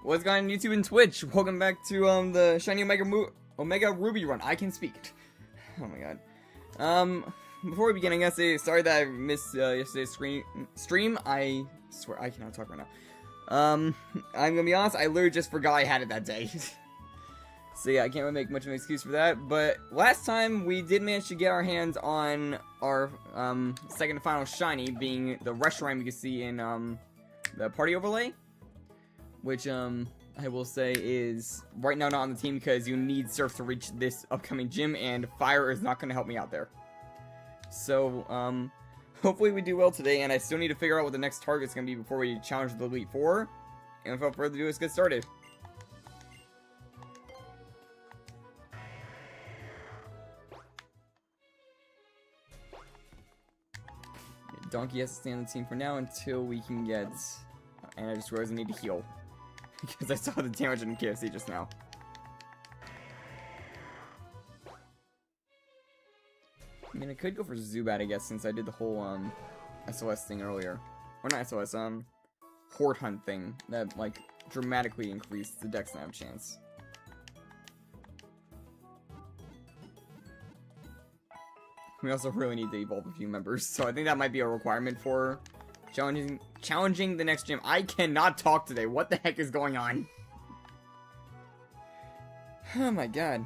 What's going on YouTube and Twitch? Welcome back to the Shiny Omega Ruby run. I can speak. Oh my god. Before we begin, I gotta say sorry that I missed yesterday's stream. I swear I cannot talk right now. I'm gonna be honest, I literally just forgot I had it that day. So yeah, I can't really make much of an excuse for that. But last time we did manage to get our hands on our second and final shiny, being the Reshiram you can see in the party overlay. Which, I will say is right now not on the team because you need Surf to reach this upcoming gym, and Fire is not going to help me out there. So, hopefully we do well today, and I still need to figure out what the next target's going to be before we challenge the Elite Four. And without further ado, let's get started. Donkey has to stay on the team for now until we can get... And I just realized I need to heal. Because I saw the damage in KFC just now. I mean, I could go for Zubat, I guess, since I did the whole, SOS thing earlier. Or not SOS, Horde Hunt thing. That, like, dramatically increased the Dex Nav chance. We also really need to evolve a few members, so I think that might be a requirement for challenging the next gym. I cannot talk today. What the heck is going on? Oh my god.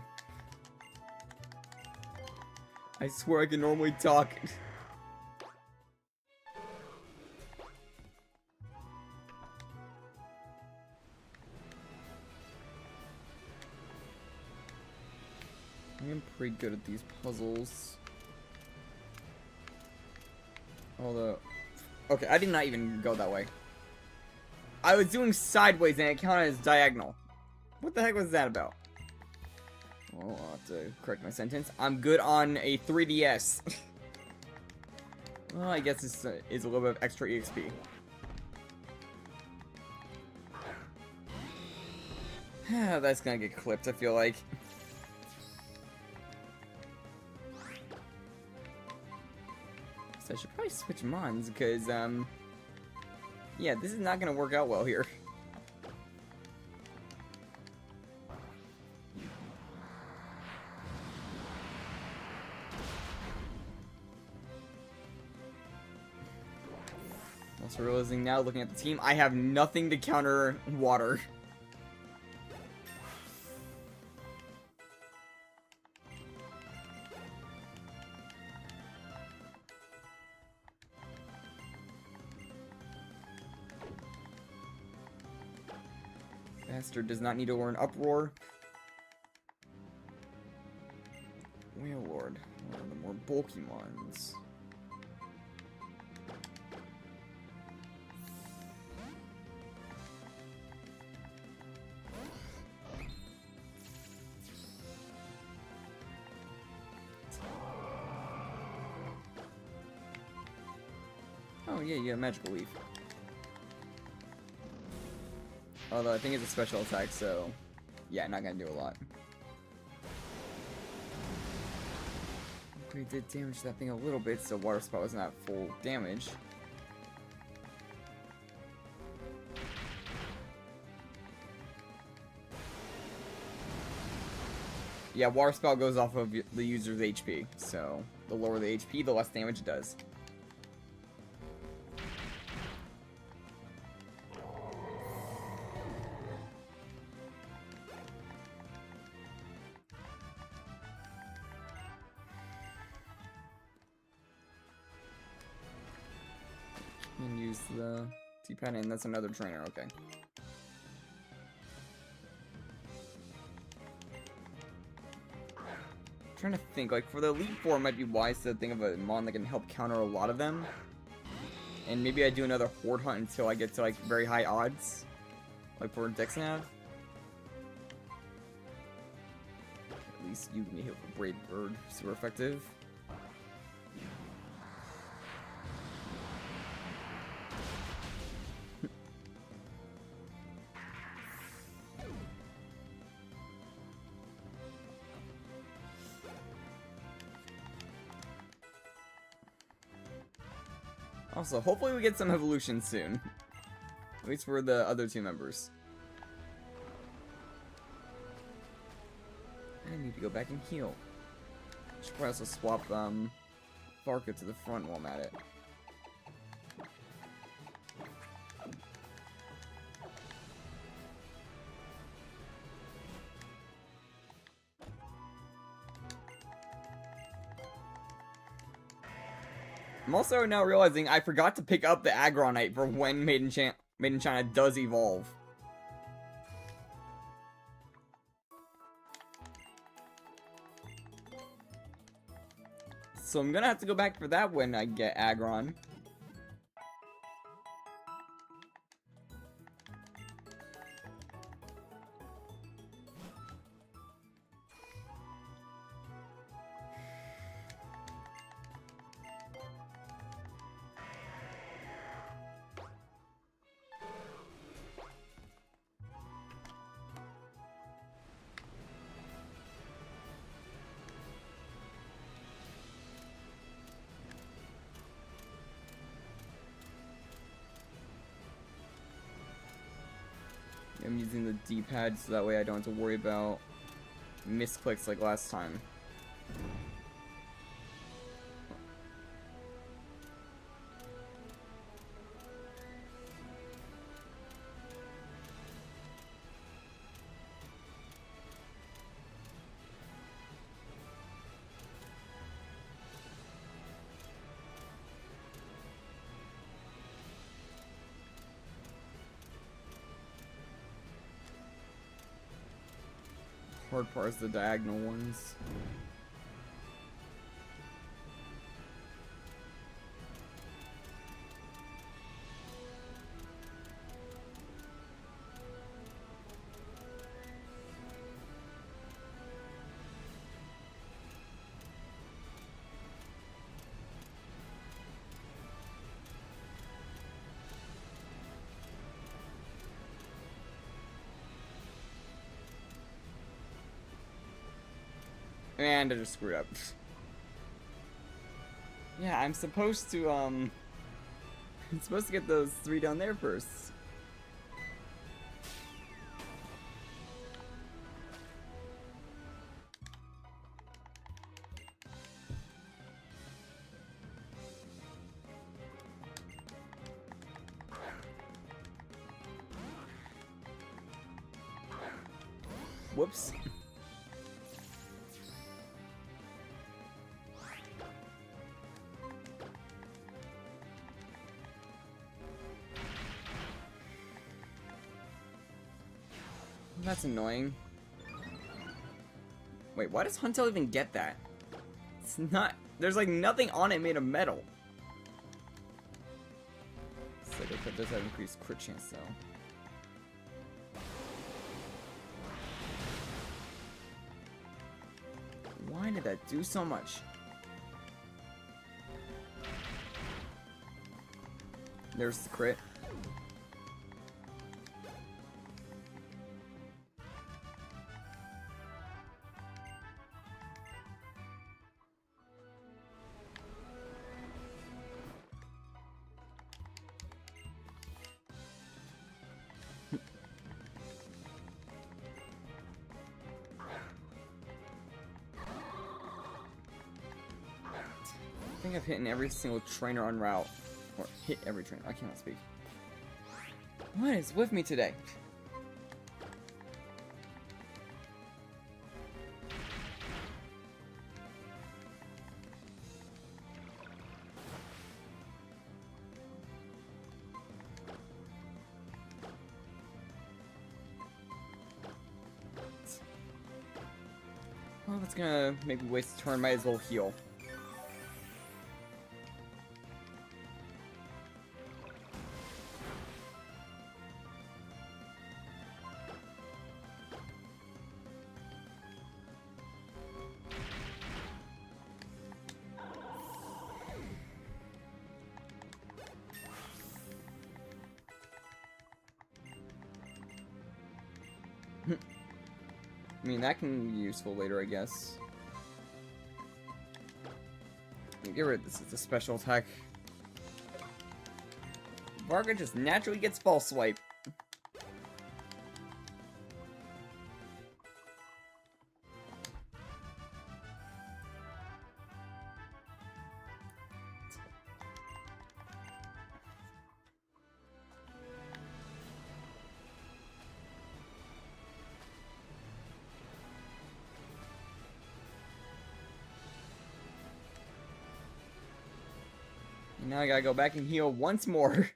I swear I can normally talk. I am pretty good at these puzzles. Although... Okay, I did not even go that way. I was doing sideways and it counted as diagonal. What the heck was that about? Well, I'll have to correct my sentence. I'm good on a 3DS. Well, I guess this is a little bit of extra EXP. That's gonna get clipped, I feel like. So I should probably switch Mons, because, yeah, this is not gonna work out well here. Also realizing now, looking at the team, I have nothing to counter water. Bastard does not need to learn Uproar. Wailord, one of the more bulky ones. Oh yeah, you got Magical Leaf. Although I think it's a special attack, so yeah, not gonna do a lot. We did damage that thing a little bit, so Water Spout was not full damage. Yeah, Water Spout goes off of the user's HP, so the lower the HP, the less damage it does. And use the T-pad, and that's another trainer, okay. I'm trying to think, like, for the Elite Four, it might be wise to think of a Mon that can help counter a lot of them. And maybe I do another Horde Hunt until I get to, like, very high odds. Like, for Dex Nav. At least you can hit with Brave Bird, super effective. Also, hopefully we get some evolution soon. At least for the other two members. I need to go back and heal. Should probably also swap Varka to the front while I'm at it. I'm also now realizing I forgot to pick up the Agronite for when Made in China does evolve. So I'm gonna have to go back for that when I get Aggron. I'm using the D-pad so that way I don't have to worry about misclicks like last time. Hard part is the diagonal ones. And I just screwed up. Yeah, I'm supposed to, I'm supposed to get those 3 down there first. Whoops. That's annoying. Wait, why does Huntail even get that? It's not... There's like nothing on it made of metal. So it does have increased crit chance though. Why did that do so much? There's the crit. I think I've hit every single trainer on route. Or hit every trainer. I cannot speak. What is with me today? Well, that's gonna make me waste a turn. Might as well heal. I mean, that can be useful later, I guess. Get rid of this. It's a special attack. Varga just naturally gets false swipe. Now I gotta go back and heal once more.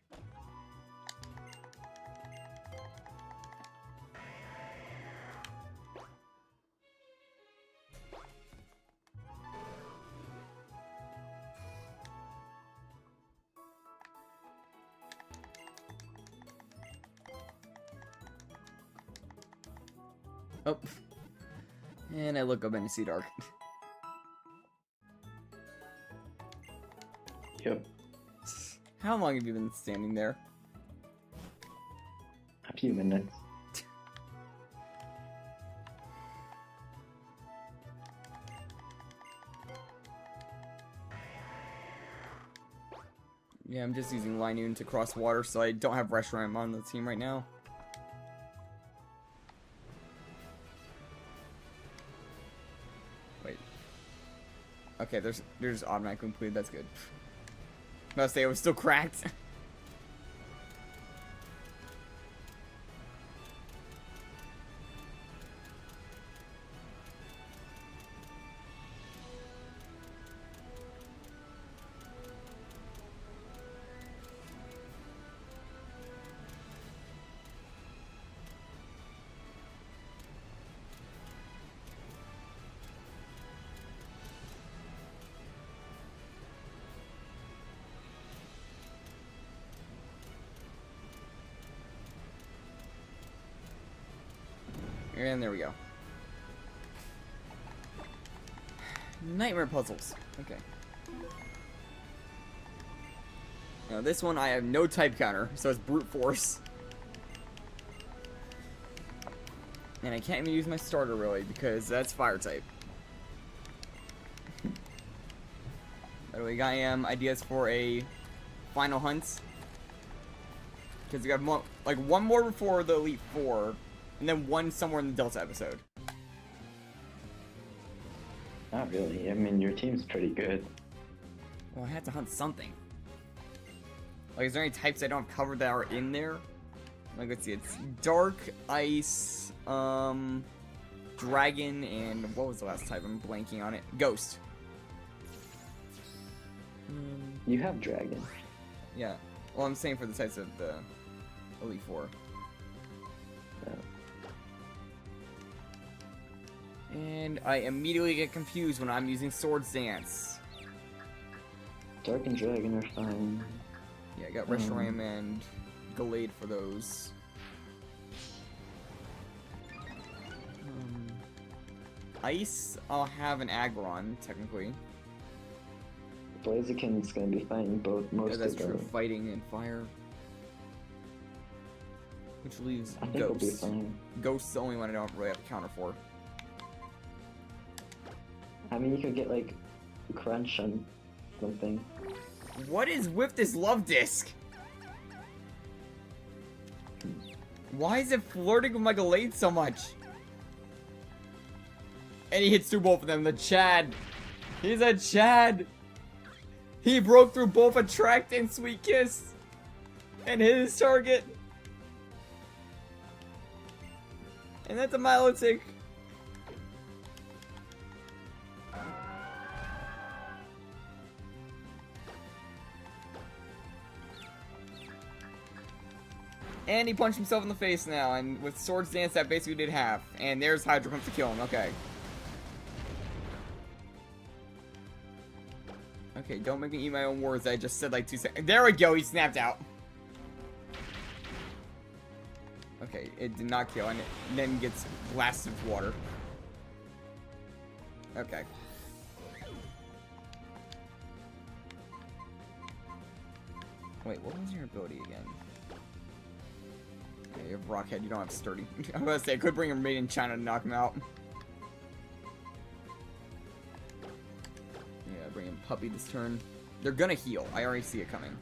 Oh. And I look up and I see dark. Yep. How long have you been standing there? A few minutes. Yeah, I'm just using Linoon to cross water, so I don't have Reshiram on the team right now. Wait. Okay, there's automatic completed, that's good. I was say it was still cracked. And there we go. Nightmare puzzles. Okay. Now this one I have no type counter, so it's brute force. And I can't even use my starter really because that's fire type. By the way, I am ideas for a final hunt. Because we have like one more before the Elite Four. And then one somewhere in the Delta episode. Not really. I mean, your team's pretty good. Well, I had to hunt something. Like, is there any types I don't have covered that are in there? Like, let's see. It's Dark, Ice, Dragon, and what was the last type? I'm blanking on it. Ghost. You have Dragon. Yeah. Well, I'm saying for the types of the Elite Four. Yeah. And I immediately get confused when I'm using Swords Dance. Dark and Dragon are fine. Yeah, I got Reshiram and Gallade for those. Ice, I'll have an Aggron, technically. Blaziken's gonna be fine both most Yeah, that's of them. true. Fighting and fire. Which leaves I think it'll be Ghost. fine. Ghost's the only one I don't really have a counter for. I mean, you could get like Crunch on something. What is with this love disc? Why is it flirting with my Gallade so much? And he hits through both of them. The Chad. He's a Chad. He broke through both Attract and Sweet Kiss. And hit his target. And that's a Milotic. And he punched himself in the face now, and with Swords Dance that basically did half. And there's Hydro Pump to kill him, okay. Okay, don't make me eat my own words, I just said like 2 seconds. There we go, he snapped out. Okay, it did not kill, and it then gets blasted with water. Okay. Wait, what was your ability again? Okay, you have Rockhead, you don't have Sturdy. I was gonna say, I could bring a Made in China to knock him out. Yeah, bring in Puppy this turn. They're gonna heal, I already see it coming.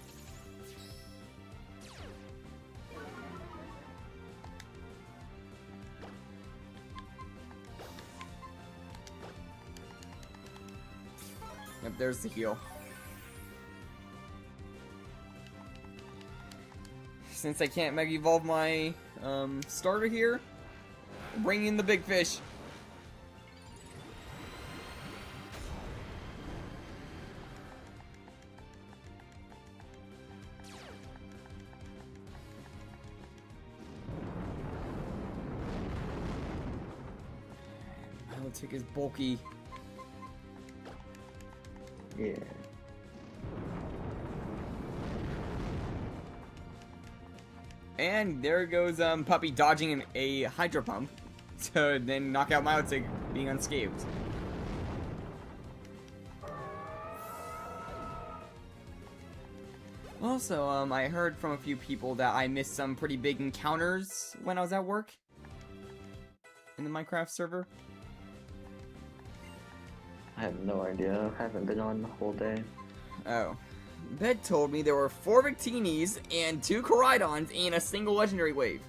Yep, there's the heal. Since I can't Mega Evolve my starter here, bring in the big fish. Milotic is bulky. Yeah. And there goes Puppy dodging a Hydro Pump to then knock out Milotic being unscathed. Also, I heard from a few people that I missed some pretty big encounters when I was at work in the Minecraft server. I have no idea. I haven't been on the whole day. Oh. Bed told me there were 4 Victinis and 2 Koraidons in a single legendary wave.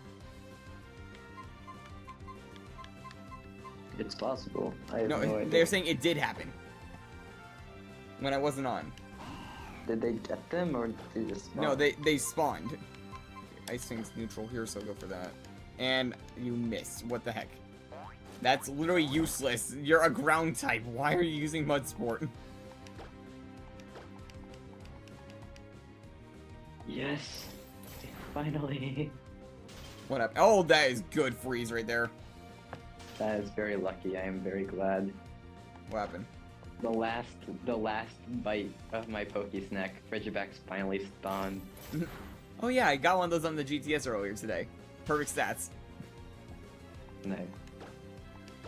It's possible. I have No, no idea. they're saying it did happen. When I wasn't on. Did they get them or did they just spawn? No, they spawned. Ice Thing's neutral here, so go for that. And you missed. What the heck? That's literally useless. You're a ground type. Why are you using Mud Sport? Yes. Finally. What up? Oh, that is good freeze right there. That is very lucky. I am very glad. What happened? The last bite of my Pokesnack, Frigibax finally spawned. Oh yeah, I got one of those on the GTS earlier today. Perfect stats. Nice.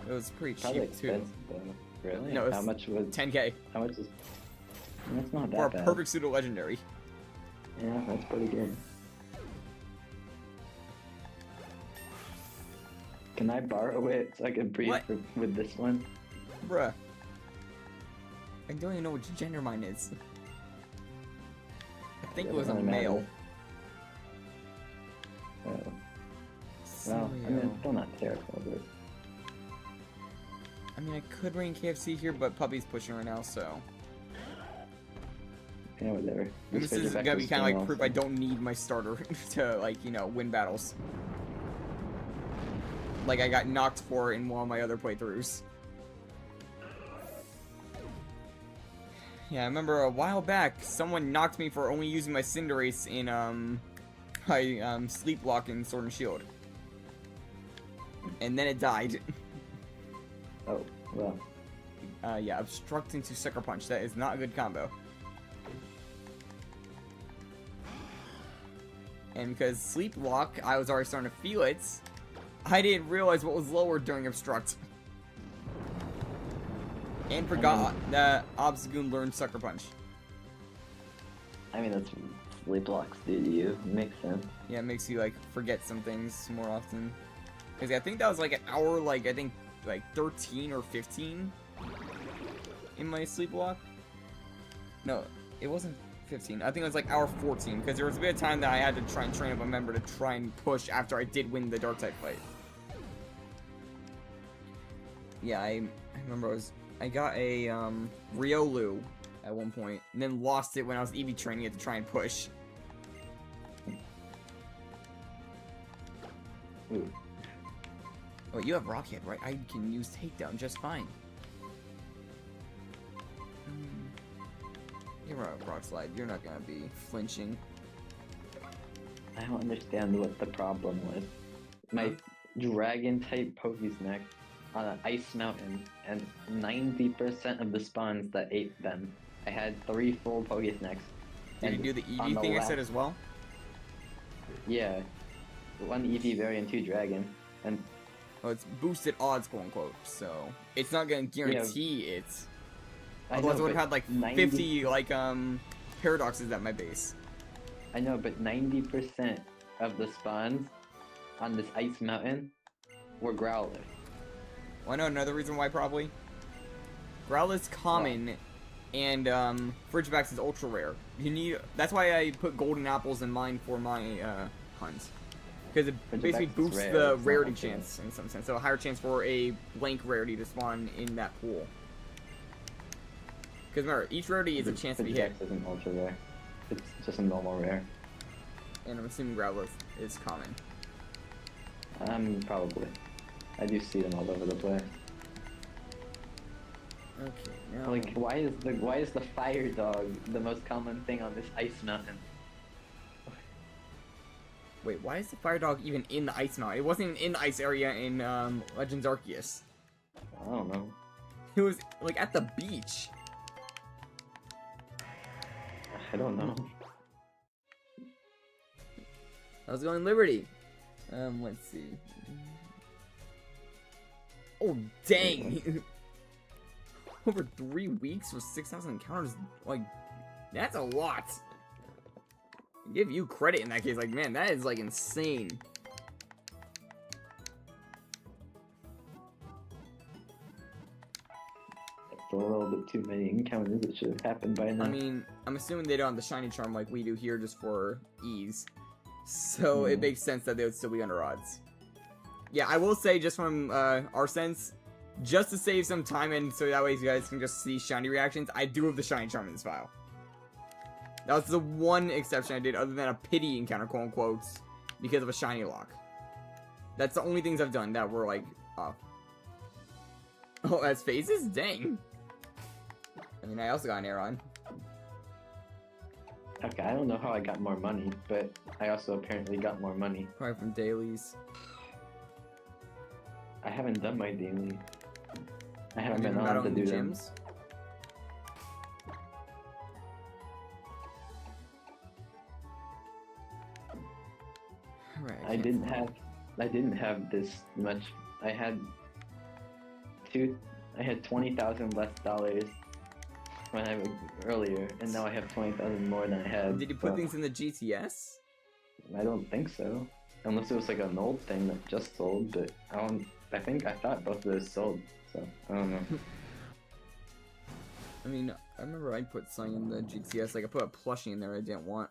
It was pretty Probably cheap too. expensive though. Really? No, it's How much was? 10k How much is? That's not for a that bad. perfect pseudo legendary. Yeah, that's pretty good. Can I borrow it so I can breathe What? with this one? Bruh. I don't even know which gender mine is. I think it was a Doesn't really male. matter. Well, I mean, it's still not terrible, but I mean, I could bring KFC here, but Puppy's pushing right now, so. yeah, whatever. And this is Frigibax gonna be is kind of doing like proof awesome. I don't need my starter to, like, you know, win battles. Like I got knocked for in one of my other playthroughs. Yeah, I remember a while back, someone knocked me for only using my Cinderace in, my, Sleep Block in Sword and Shield. And then it died. Oh, well. Yeah, Obstruct into Sucker Punch. That is not a good combo. And because Sleep Walk, I was already starting to feel it, I didn't realize what was lower during Obstruct. And forgot that Obstagoon learned Sucker Punch. I mean, that's Sleep Blocks do to you. Makes sense. Yeah, it makes you, like, forget some things more often. Because I think that was, like, an hour, like, I think, like, 13 or 15 in my Sleep Walk. No, it wasn't 15. I think it was, like, hour 14. Because there was a bit of time that I had to try and train up a member to try and push after I did win the Dark-type fight. Yeah, I remember I got a, Riolu at one point, and then lost it when I was EV training it to try and push. Ooh. Oh, you have Rockhead, right? I can use Takedown just fine. You're right, Rock Slide. You're not gonna be flinching. I don't understand what the problem was. My Dragon-type Pokesnack on an ice mountain, and 90% of the spawns that ate them. I had 3 full Pokesnacks. Did you do the EV thing I said as well? Yeah. 1 EV Berry and 2 Dragon. And Oh, it's boosted odds, quote unquote. So it's not gonna guarantee it. Otherwise, I would have had like 50 like paradoxes at my base. I know, but 90% of the spawns on this ice mountain were Growlers. Well, I know another reason why probably. Growlithe's common, and Frigibax is ultra rare. You need. That's why I put golden apples in mine for my hunts, because it basically boosts the rarity chance in some sense. So a higher chance for a blank rarity to spawn in that pool. Because remember, each rarity is a chance to be hit. Frigibax isn't ultra rare. It's just a normal rare. And I'm assuming Growlithe is common. Probably. I do see them all over the place. Okay, now... Like, why is the fire dog the most common thing on this ice mountain? Wait, why is the fire dog even in the ice mountain? It wasn't in the ice area in Legends Arceus. I don't know. It was like at the beach. I don't know. I was going Liberty. Let's see. Oh, dang. Over 3 weeks with 6,000 encounters. Like, that's a lot. I give you credit in that case. Like, man, that is, like, insane. It's a little bit too many encounters that should have happened by now. I mean, I'm assuming they don't have the shiny charm like we do here just for ease. So it makes sense that they would still be under odds. Yeah, I will say just from our sense, just to save some time and so that way you guys can just see shiny reactions, I do have the shiny charm in this file. That was the one exception I did other than a pity encounter, quote unquote, because of a shiny lock. That's the only things I've done that were like, oh, that's phases? Dang. I mean, I also got an air on. Okay, I don't know how I got more money, but I also apparently got more money. Probably from dailies. I haven't done my daily. I haven't been Have you on to in do the them. gyms? Right, I didn't have this much. I had 20,000 less dollars when I was earlier, and now I have 20,000 more than I had. Did you put so things in the GTS? I don't think so, unless it was like an old thing that just sold. But I thought both of those sold, so I don't know. I mean, I remember I put something in the GTS, like I put a plushie in there I didn't want.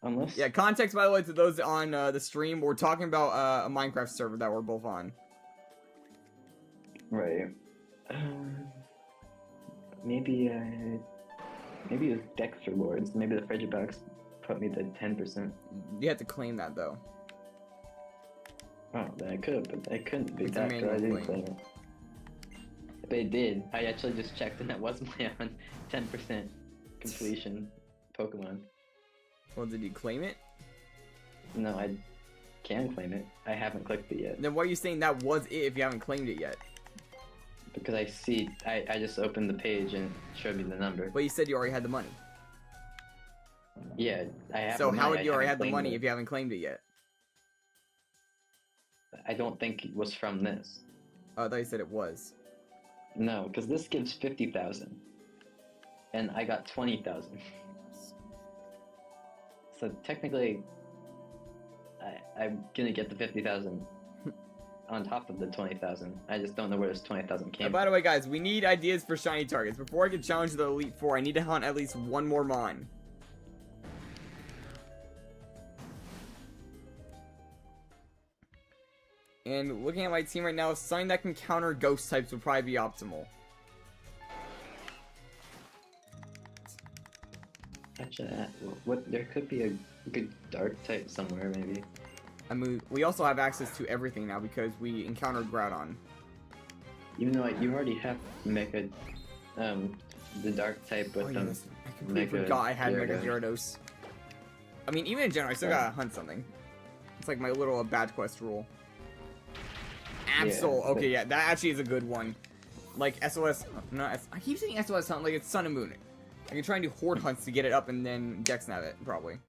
Unless Yeah, context by the way to those on the stream, we're talking about a Minecraft server that we're both on. right. Maybe it was Dex rewards. Maybe the Frigid Box put me the 10%. You have to claim that though. Oh, then I could, but I couldn't be It's a that because I manual didn't claim. claim it. But it did. I actually just checked, and that was my 10% completion Pokemon. Well, did you claim it? No, I can claim it. I haven't clicked it yet Then why are you saying that was it if you haven't claimed it yet? because I just opened the page and it showed me the number. But you said you already had the money. Yeah, I have. So the how money, would I you already haven't have the claimed money it. if you haven't claimed it yet? I don't think it was from this. Oh, I thought you said it was. No, because this gives 50,000, and I got 20,000. So technically, I'm gonna get the 50,000 on top of the 20,000. I just don't know where this 20,000 came. By the way, guys, we need ideas for shiny targets. Before I can challenge the Elite Four, I need to hunt at least one more Mon. And looking at my team right now, something that can counter ghost types would probably be optimal. Actually, what there could be a good dark type somewhere, maybe. I mean, we also have access to everything now because we encountered Groudon. Even though you already have Mecha, the dark type with them. Yes. I completely Mega forgot I had Mega Gyarados. Gyarados. I mean, even in general, I still gotta hunt something. It's like my little bad quest rule. Absol. Yeah, Okay, yeah, that actually is a good one. Like SOS. No, I keep saying SOS hunt like it's Sun and Moon. I can try and do horde hunts to get it up and then dex nav it, probably.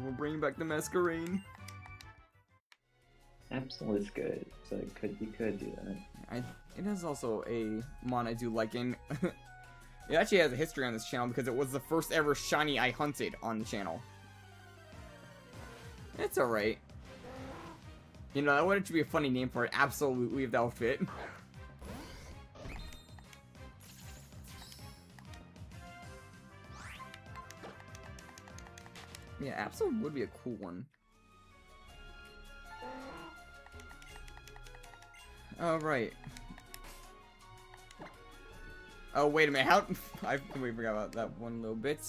We'll bring back the Masquerain. Absol is good, so you could do that. It is also a mon I do like, and it actually has a history on this channel because it was the first ever shiny I hunted on the channel. It's alright. You know, that would actually be a funny name for it, absolutely, if that would fit. Yeah, Absol would be a cool one. Alright. Oh, wait a minute, how- I completely forgot about that one little bit.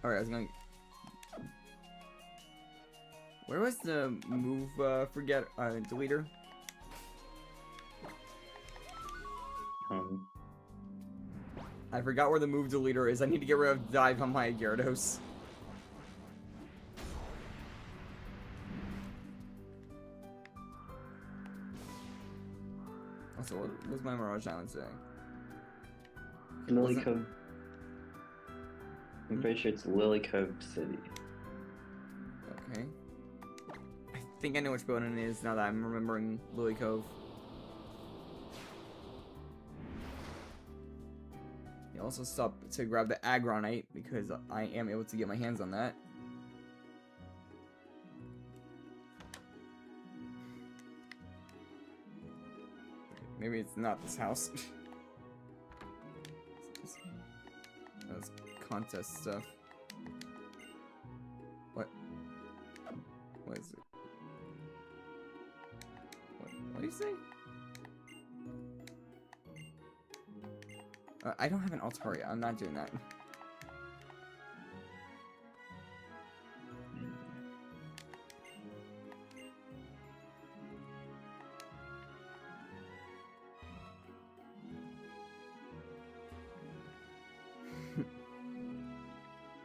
Alright, I was going. Where was the move, deleter? I forgot where the move deleter is. I need to get rid of Dive on my Gyarados. Also, what was my Mirage Island saying? Lily Cove. I'm pretty sure it's Lily Cove City. Okay. I think I know which building it is now that I'm remembering Lily Cove. You also stop to grab the Agronite because I am able to get my hands on that. Maybe it's not this house. That's contest stuff. What? What is it? What do you say? I don't have an Altaria. I'm not doing that.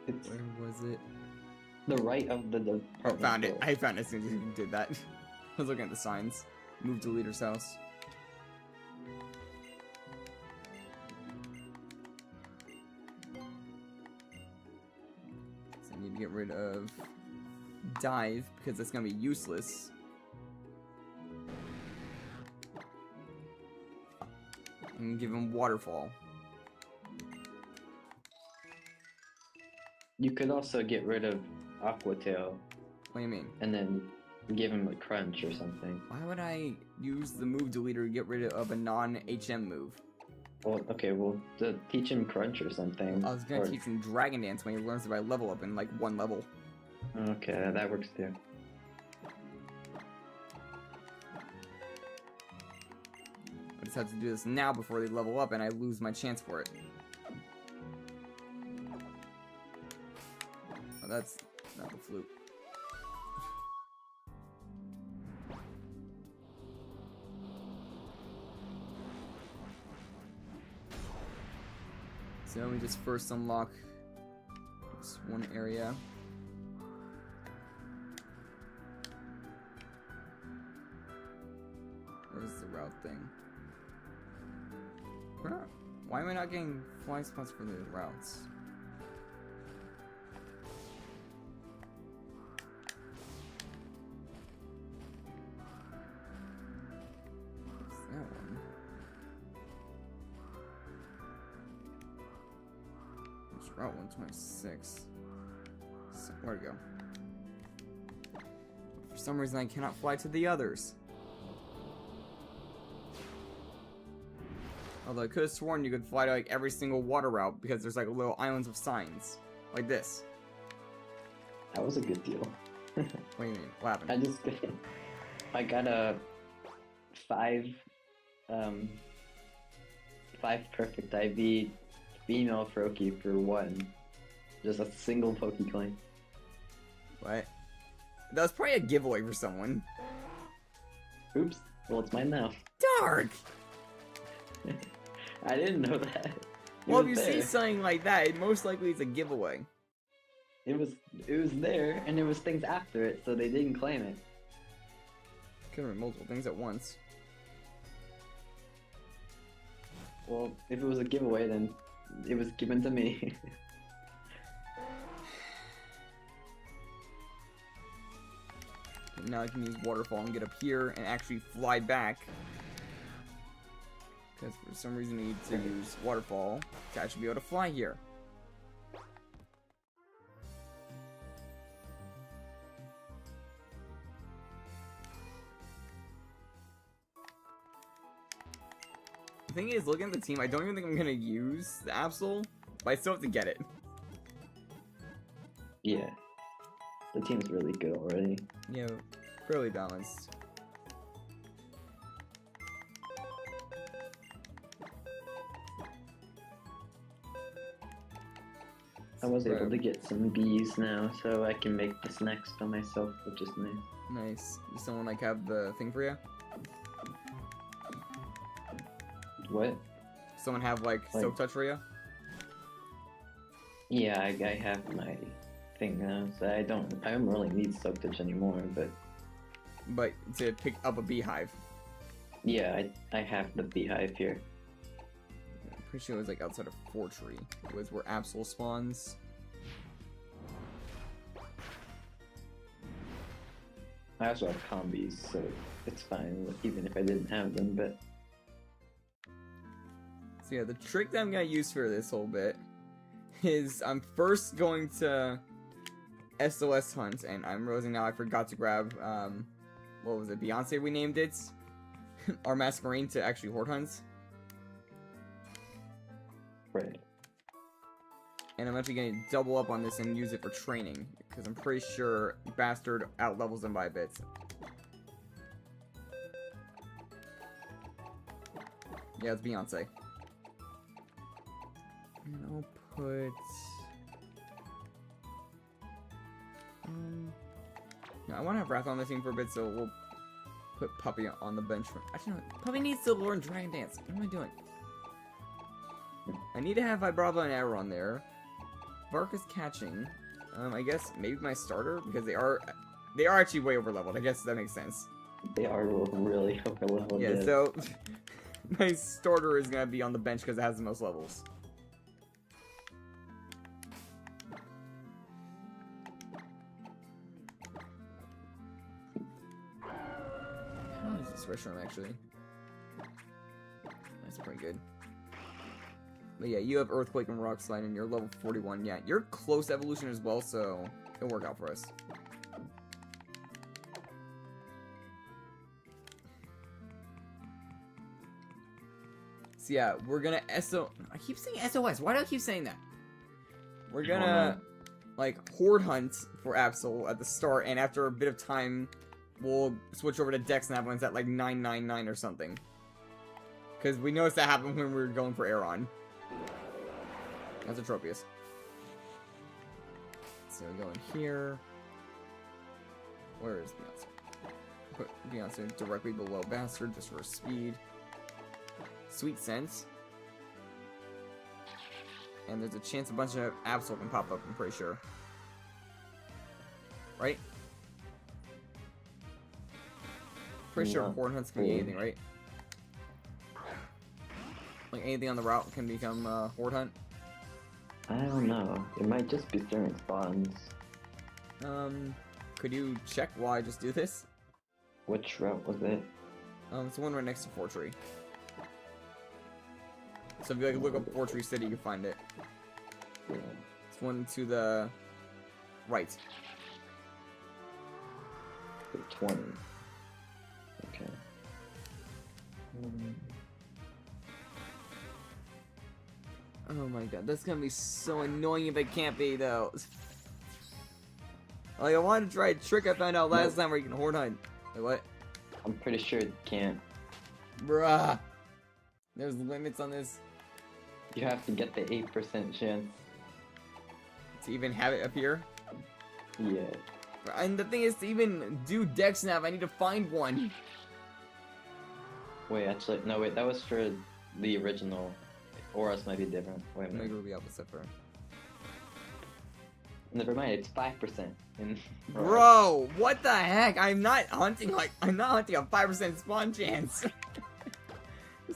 It's Where was it? the right of the Oh, found it. I found it as soon as you did that. I was looking at the signs. Move to leader's house. So I need to get rid of Dive because that's gonna be useless. And give him Waterfall. You could also get rid of Aqua Tail What do you mean? and then give him a crunch or something. Why would I use the move deleter to get rid of a non-HM move? Well, okay, well, teach him crunch or something. I was gonna teach him Dragon Dance when he learns it by level up in like 1 level. Okay, that works too. I just have to do this now before they level up and I lose my chance for it. Oh, that's not the flute. So we just first unlock this one area. Where's the route thing? We're not, why am I not getting flying spots for the routes? What's that one? It's Route 126. So, where'd it go? For some reason I cannot fly to the others. Although I could have sworn you could fly to like every single water route because there's like little islands of signs. Like this. That was a good deal. What do you mean? What happened? I got a 5 perfect IV female Froakie for 1. Just a single Pokecoin. What? That was probably a giveaway for someone. Oops. Well, it's mine now. Dark! I didn't know that. Well, if you see something like that, it most likely is a giveaway. It was there, and there was things after it, so they didn't claim it. Could have been multiple things at once. Well, if it was a giveaway, then it was given to me. Now I can use Waterfall and get up here and actually fly back. Because for some reason I need to use Waterfall to actually be able to fly here. The thing is, looking at the team, I don't even think I'm gonna use the Absol, but I still have to get it. Yeah. The team's really good already. Yeah, fairly balanced. I was able to get some bees now, so I can make this next by myself, which is nice. Nice. Does someone like have the thing for you? What? Someone have like Silk Touch for you? Yeah, I have my thing now, so I don't really need Soakage anymore, but But to pick up a beehive. yeah, I have the beehive here. I'm pretty sure it was like outside of Fortree. It was where Absol spawns. I also have combis, so it's fine, even if I didn't have them, but So yeah, the trick that I'm gonna use for this whole bit is I'm first going to SOS hunt, and I'm realizing now I forgot to grab, what was it, Beyonce we named it? Our Masquerade to actually horde hunts. right. And I'm actually gonna double up on this and use it for training, because I'm pretty sure Bastard outlevels them by a bit. Yeah, it's Beyonce. And I'll put... no, I want to have Wrath on the team for a bit, so we'll put Puppy on the bench. Actually, no, Puppy needs to learn Dragon Dance. What am I doing? I need to have Vibrava and Arrow on there. Bark is catching. I guess maybe my starter, because they are actually way over leveled. I guess that makes sense. They are really over leveled. Yeah, so my starter is gonna be on the bench because it has the most levels. How is this restaurant actually? That's pretty good. But yeah, you have Earthquake and Rock Slide and you're level 41. Yeah, you're close evolution as well, so it'll work out for us. So yeah, we're gonna I keep saying SOS. Why do I keep saying that? We're gonna like horde hunt for Absol at the start, and after a bit of time, we'll switch over to Dex Nav when it's at like 999 or something. Because we noticed that happened when we were going for Aeron. That's a Tropius. So we go in here. Where is Beyonce? Put Beyonce directly below Bastard just for speed. Sweet Sense. And there's a chance a bunch of Absol can pop up, I'm pretty sure. Right? Pretty sure horde hunts can be anything, right? Like anything on the route can become horde hunt. I don't know. It might just be certain spawns. Could you check while I just do this? Which route was it? It's the one right next to Fortree. So if you like look up Fortree City, you can find it. Yeah. It's one to the right. The 20. Okay. Oh my god, that's gonna be so annoying if it can't be though. Like I wanted to try a trick I found out last time where you can horde hunt. Wait, what? I'm pretty sure it can't. Bruh. There's limits on this. You have to get the 8% chance. To even have it appear. Yeah. And the thing is, to even do Dex Nav, I need to find one. Wait, actually, no, wait, that was for the original. Auras might be different. Wait a minute. Maybe we'll be able to separate. Never mind, it's 5%. In Bro, what the heck? I'm not hunting a 5% spawn chance.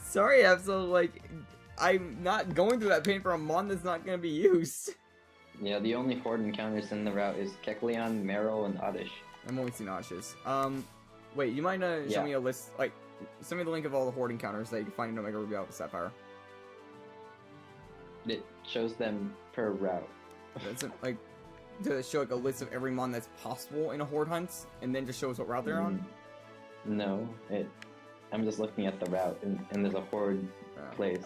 Sorry, Absol, like, I'm not going through that pain for a mon that's not gonna be used. Yeah, the only horde encounters in the route is Kecleon, Meryl, and Oddish. I'm only seeing Ashes. Wait, you might show me a list, like, send me the link of all the horde encounters that you can find in Omega Ruby Alpha Sapphire. It shows them per route. That's like, does it show like a list of every mon that's possible in a horde hunt, and then just shows what route they're on? No, I'm just looking at the route, and there's a horde place.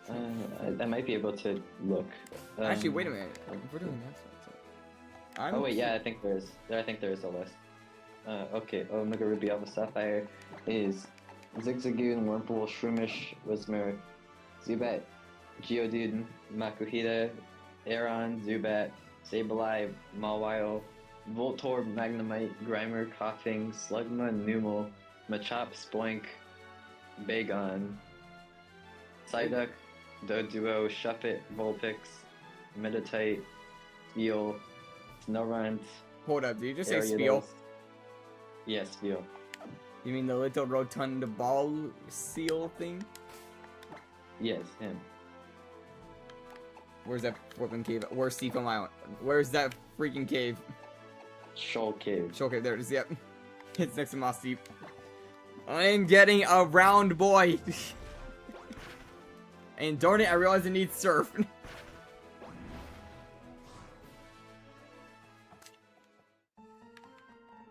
I might be able to look. Actually, wait a minute. If we're doing that, oh wait, yeah, I think there is a list. Okay, Omega Ruby Alpha Sapphire is Zigzagoon, Wurmple, Shroomish, Whismur, Zubat, Geodude, Makuhita, Aeron, Zubat, Sableye, Mawile, Voltorb, Magnemite, Grimer, Coughing, Slugma, Numel, Machop, Spoink, Bagon, Psyduck, Doduo, Shuffit, Vulpix, Meditite, Spiel, Snorunt, Hold up, did you just say Spiel? Yes, Spiel. You mean the little rotund ball seal thing? Yes, him. Where's that flipping cave? Where's Seafoam Island? Where's that freaking cave? Shoal Cave. Shoal Cave, there it is, yep. It's next to Moss Deep. I'm getting a round boy! And darn it, I realize it needs surf.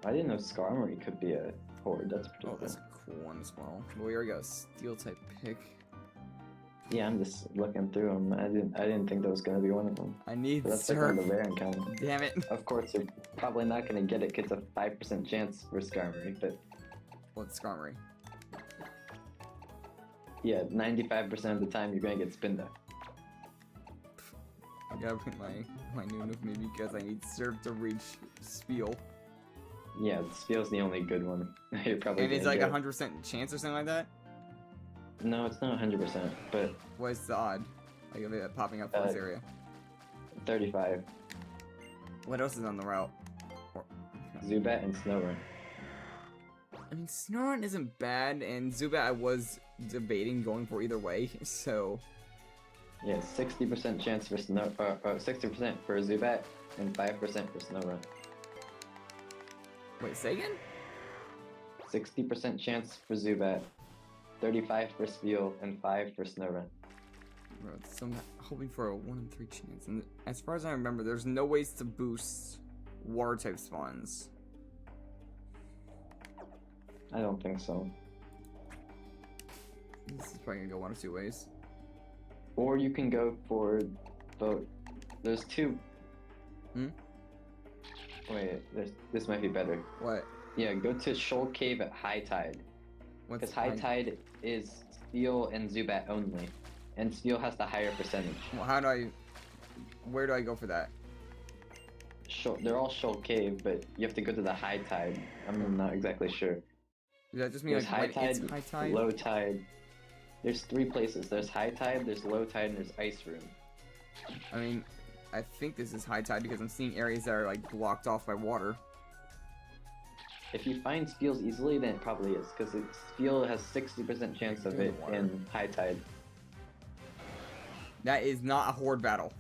I didn't know Skarmory could be a horde. That's pretty Oh, cool. that's a cool one as well. Well, we already got a steel type pick. Yeah, I'm just looking through them. I didn't think that was gonna be one of them. I need But that's surf. like on the rare encounter. Damn it. Of course, you're probably not gonna get it 'cause it's a 5% chance for Skarmory, but What's Skarmory? yeah, 95% of the time you're gonna get Spinda. I gotta put my new move maybe because I need surf to reach Spiel. Yeah, Spiel's the only good one. You're probably And it's gonna like get. 100% chance or something like that? No, it's not 100%, but What's the odd? Like of it popping up for this area. 35. What else is on the route? Zubat and Snorunt. I mean, Snorunt isn't bad, and Zubat I was debating going for either way, so... Yeah, 60% chance for 60% for Zubat and 5% for Snorunt. Wait, say again? 60% chance for Zubat, 35 for Spiel, and 5 for Snorunt. Bro, so I'm hoping for a 1 in 3 chance, and as far as I remember, there's no ways to boost water type spawns. I don't think so. This is probably gonna go one of two ways. Or you can go for both. There's two. Hmm? Wait, this might be better. What? Yeah, go to Shoal Cave at high tide. What's Because high tide is Steel and Zubat only. And Steel has the higher percentage. Well, where do I go for that? They're all Shoal Cave, but you have to go to the high tide. I'm not exactly sure. Does that just mean There's like high when tide, it's high tide? low tide. There's 3 places. There's high tide, there's low tide, and there's ice room. I mean, I think this is high tide because I'm seeing areas that are like blocked off by water. If you find Spiels easily, then it probably is, because Spiel has 60% chance of it in high tide. That is not a horde battle.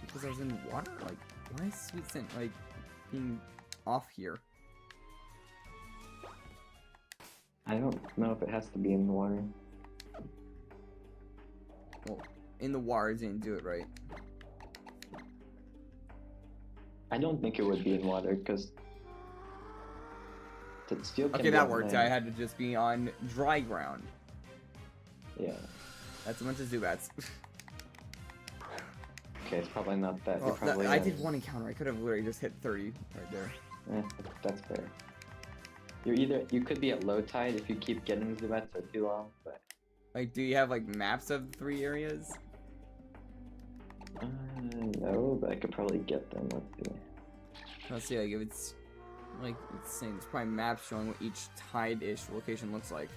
It's because I was in water? Like, why is Sweet Scent, like, being off here? I don't know if it has to be in the water. Well, in the water, it didn't do it right. I don't think it would be in water, because Steel can Okay, be that on worked. land. I had to just be on dry ground. Yeah. That's a bunch of Zubats. Okay, it's probably not that. Well, You're probably I did one encounter. I could have literally just hit 30 right there. That's fair. You could be at low tide if you keep getting Zubats for too long, but Like, do you have, like, maps of the 3 areas? no, but I could probably get them. Let's see. Let's see, like, if it's, like, it's saying there's probably maps showing what each tide-ish location looks like.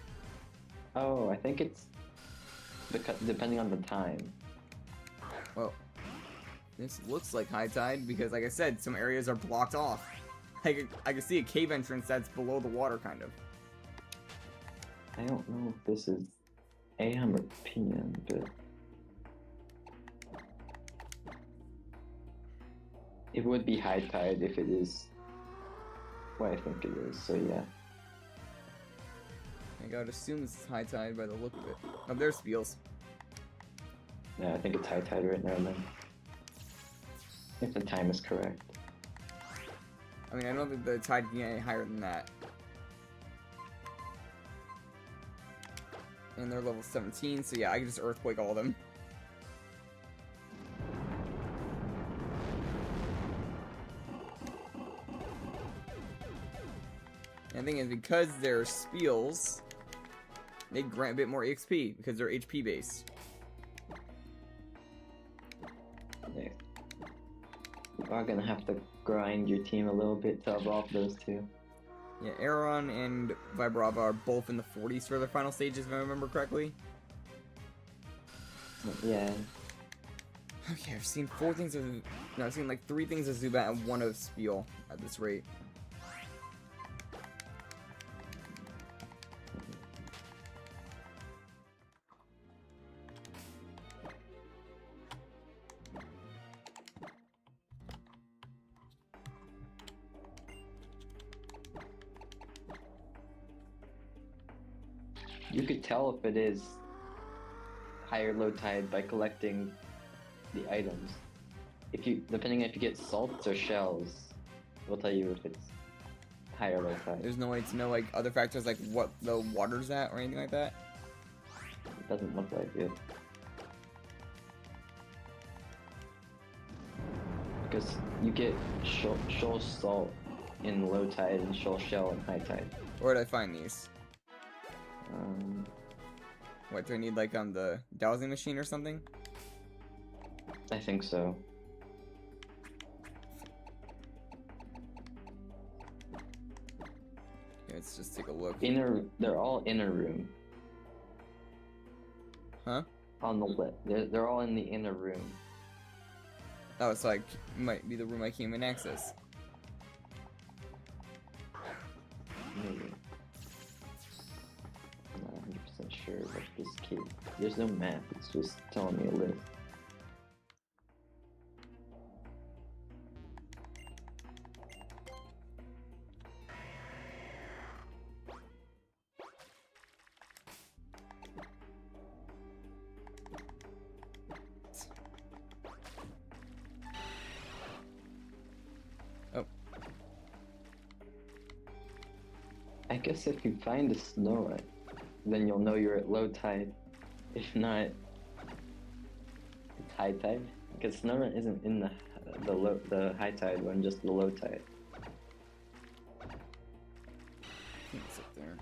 Oh, I think it's depending on the time. Well, this looks like high tide because, like I said, some areas are blocked off. I can see a cave entrance that's below the water, kind of. I don't know if this is AM or PM, but it would be high tide if it is what I think it is, so yeah. I gotta assume this is high tide by the look of it. Oh, there's Spiels. Yeah, I think it's high tide right now then. If the time is correct. I mean, I don't think the tide can get any higher than that. And they're level 17, so yeah, I can just earthquake all of them. And the thing is, because they're Spiels, they grant a bit more XP because they're HP based. Yeah. You are gonna have to grind your team a little bit to evolve those two. Yeah, Aeron and Vibrava are both in the 40s for their final stages, if I remember correctly. Yeah. Okay, I've seen 4 things of... No, I've seen like 3 things of Zubat and 1 of Spiel at this rate. You could tell if it is high or low tide by collecting the items. Depending if you get salts or shells, it'll tell you if it's high or low tide. There's no way to know like other factors like what the water's at or anything like that. It doesn't look like it. Because you get shoal salt in low tide and shoal shell in high tide. Where did I find these? What, do I need like the dowsing machine or something? I think so. Yeah, let's just take a look. They're all inner room. Huh? On the left. They're all in the inner room. Oh, it's like might be the room I came in access. Maybe. I'm not 100% sure what this kid. There's no map, it's just telling me a list. Oh. I guess if you find a Snorunt, then you'll know you're at low tide. If not, it's high tide. Because Snorunt isn't in the high tide one, just the low tide. I think it's up there.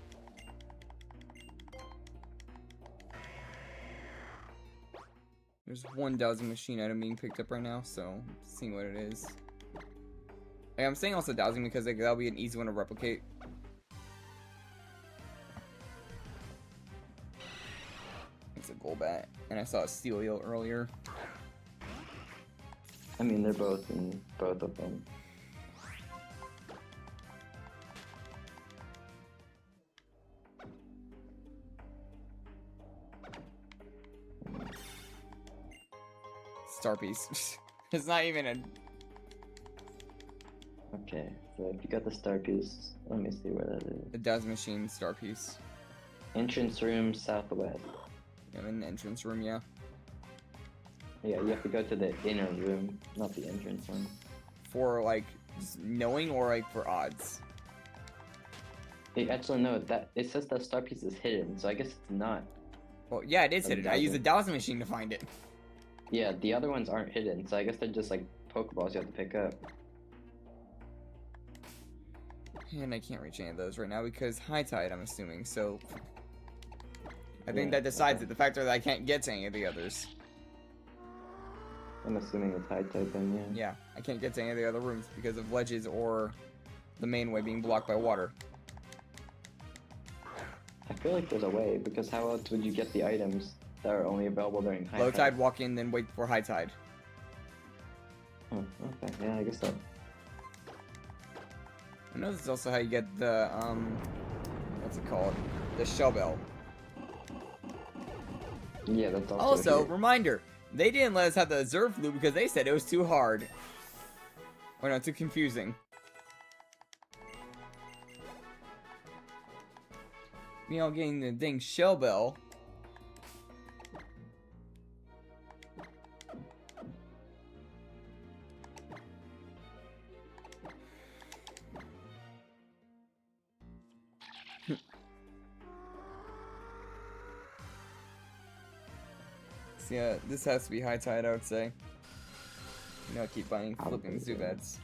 There's one dowsing machine item being picked up right now, so seeing what it is. Hey, I'm saying also dowsing because like, that'll be an easy one to replicate. It's a Golbat, and I saw a Steelio earlier. I mean, they're both in both of them. Star piece. It's not even a... Okay, so if you got the star piece, let me see where that is. A dowsing machine star piece. Entrance room southwest. I'm in the entrance room, yeah. Yeah, you have to go to the inner room, not the entrance one. For like just knowing or like for odds. Hey, actually no, it says that star piece is hidden, so I guess it's not. Well, yeah, it is A hidden. I used a dowsing. dowsing machine to find it. Yeah, the other ones aren't hidden, so I guess they're just like Pokeballs you have to pick up. And I can't reach any of those right now because high tide, I'm assuming, so... I think Yeah, that decides okay. it, the factor that I can't get to any of the others. I'm assuming it's high tide then, yeah. Yeah, I can't get to any of the other rooms because of ledges or the main way being blocked by water. I feel like there's a way, because how else would you get the items that are only available during high Low tide? tide, walk in, then wait for high tide. Oh, okay, yeah, I guess so. I know this is also how you get the, what's it called? The shell bell. Yeah, that's also Also, here. reminder, they didn't let us have the Zerf loop because they said it was too hard. Or no, too confusing. You know, getting the dang shell bell. So yeah, this has to be high tide, I would say. You know, keep buying flipping Probably, yeah. Zubats.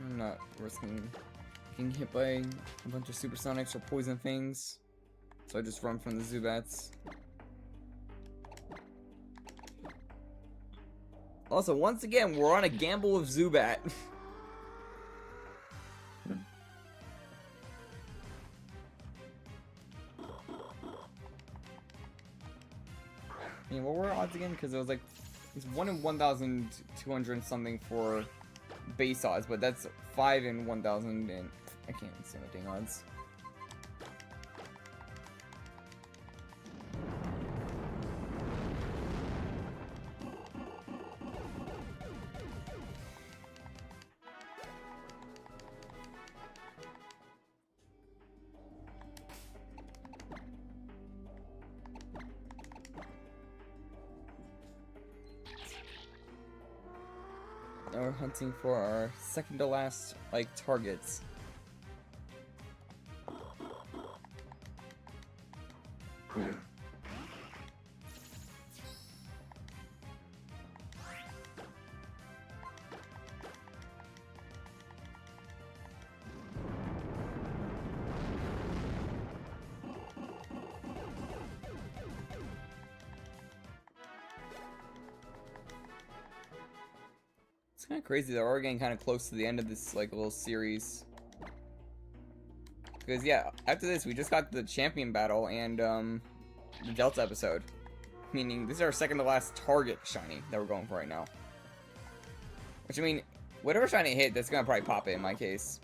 I'm not risking getting hit by a bunch of supersonics or poison things, so I just run from the Zubats. Also, once again, we're on a gamble with Zubat. I mean, what were odds again? Because it was like, it's 1 in 1,200 and something for base odds, but that's 5 in 1,000 and I can't see my dang odds. Now we're hunting for our second to last, like, targets. It's kind of crazy that we're getting kind of close to the end of this, like, little series. Because, yeah, after this, we just got the champion battle and, the Delta episode. Meaning, this is our second to last target shiny that we're going for right now. Which, I mean, whatever shiny hit, that's gonna probably pop it in my case.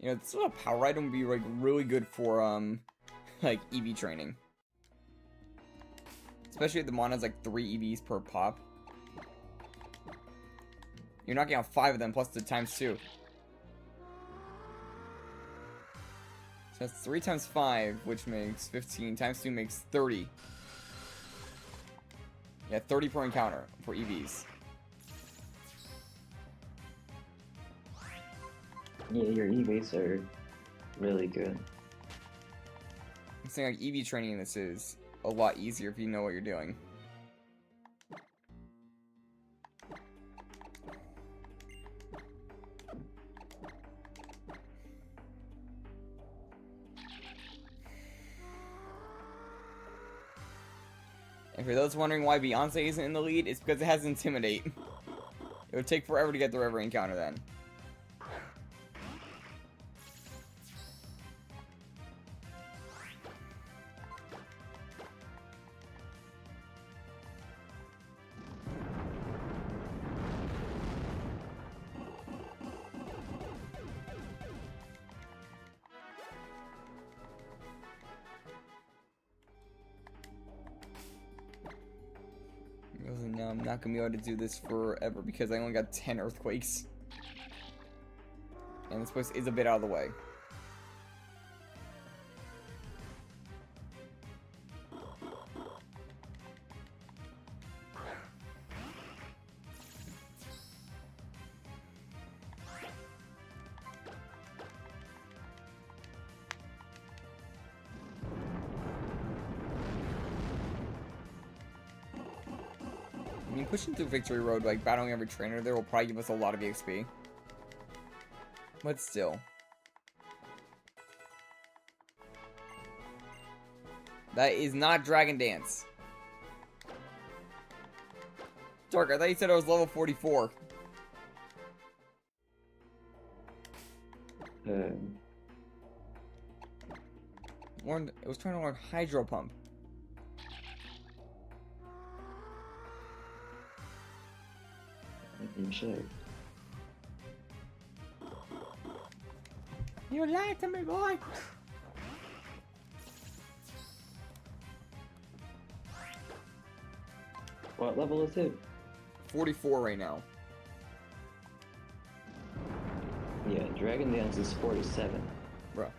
You know, this sort of power item would be, like, really good for, like, EV training. Especially if the mon has, like, 3 EVs per pop. You're knocking out 5 of them, plus the times 2. So that's 3 times 5, which makes 15, times 2 makes 30. Yeah, 30 per encounter for EVs. Yeah, your EVs are really good. I'm saying, like, EV training in this is a lot easier if you know what you're doing. And for those wondering why Beyonce isn't in the lead, it's because it has Intimidate. It would take forever to get through every encounter then. No, I'm not gonna be able to do this forever because I only got 10 earthquakes. And this place is a bit out of the way. I mean, pushing through Victory Road, like, battling every trainer there will probably give us a lot of EXP. But still. That is not Dragon Dance. Dark, I thought you said I was level 44. It was trying to learn Hydro Pump. Shit. You lied to me, boy! What level is it? 44 right now. Yeah, Dragon Dance is 47. Bro.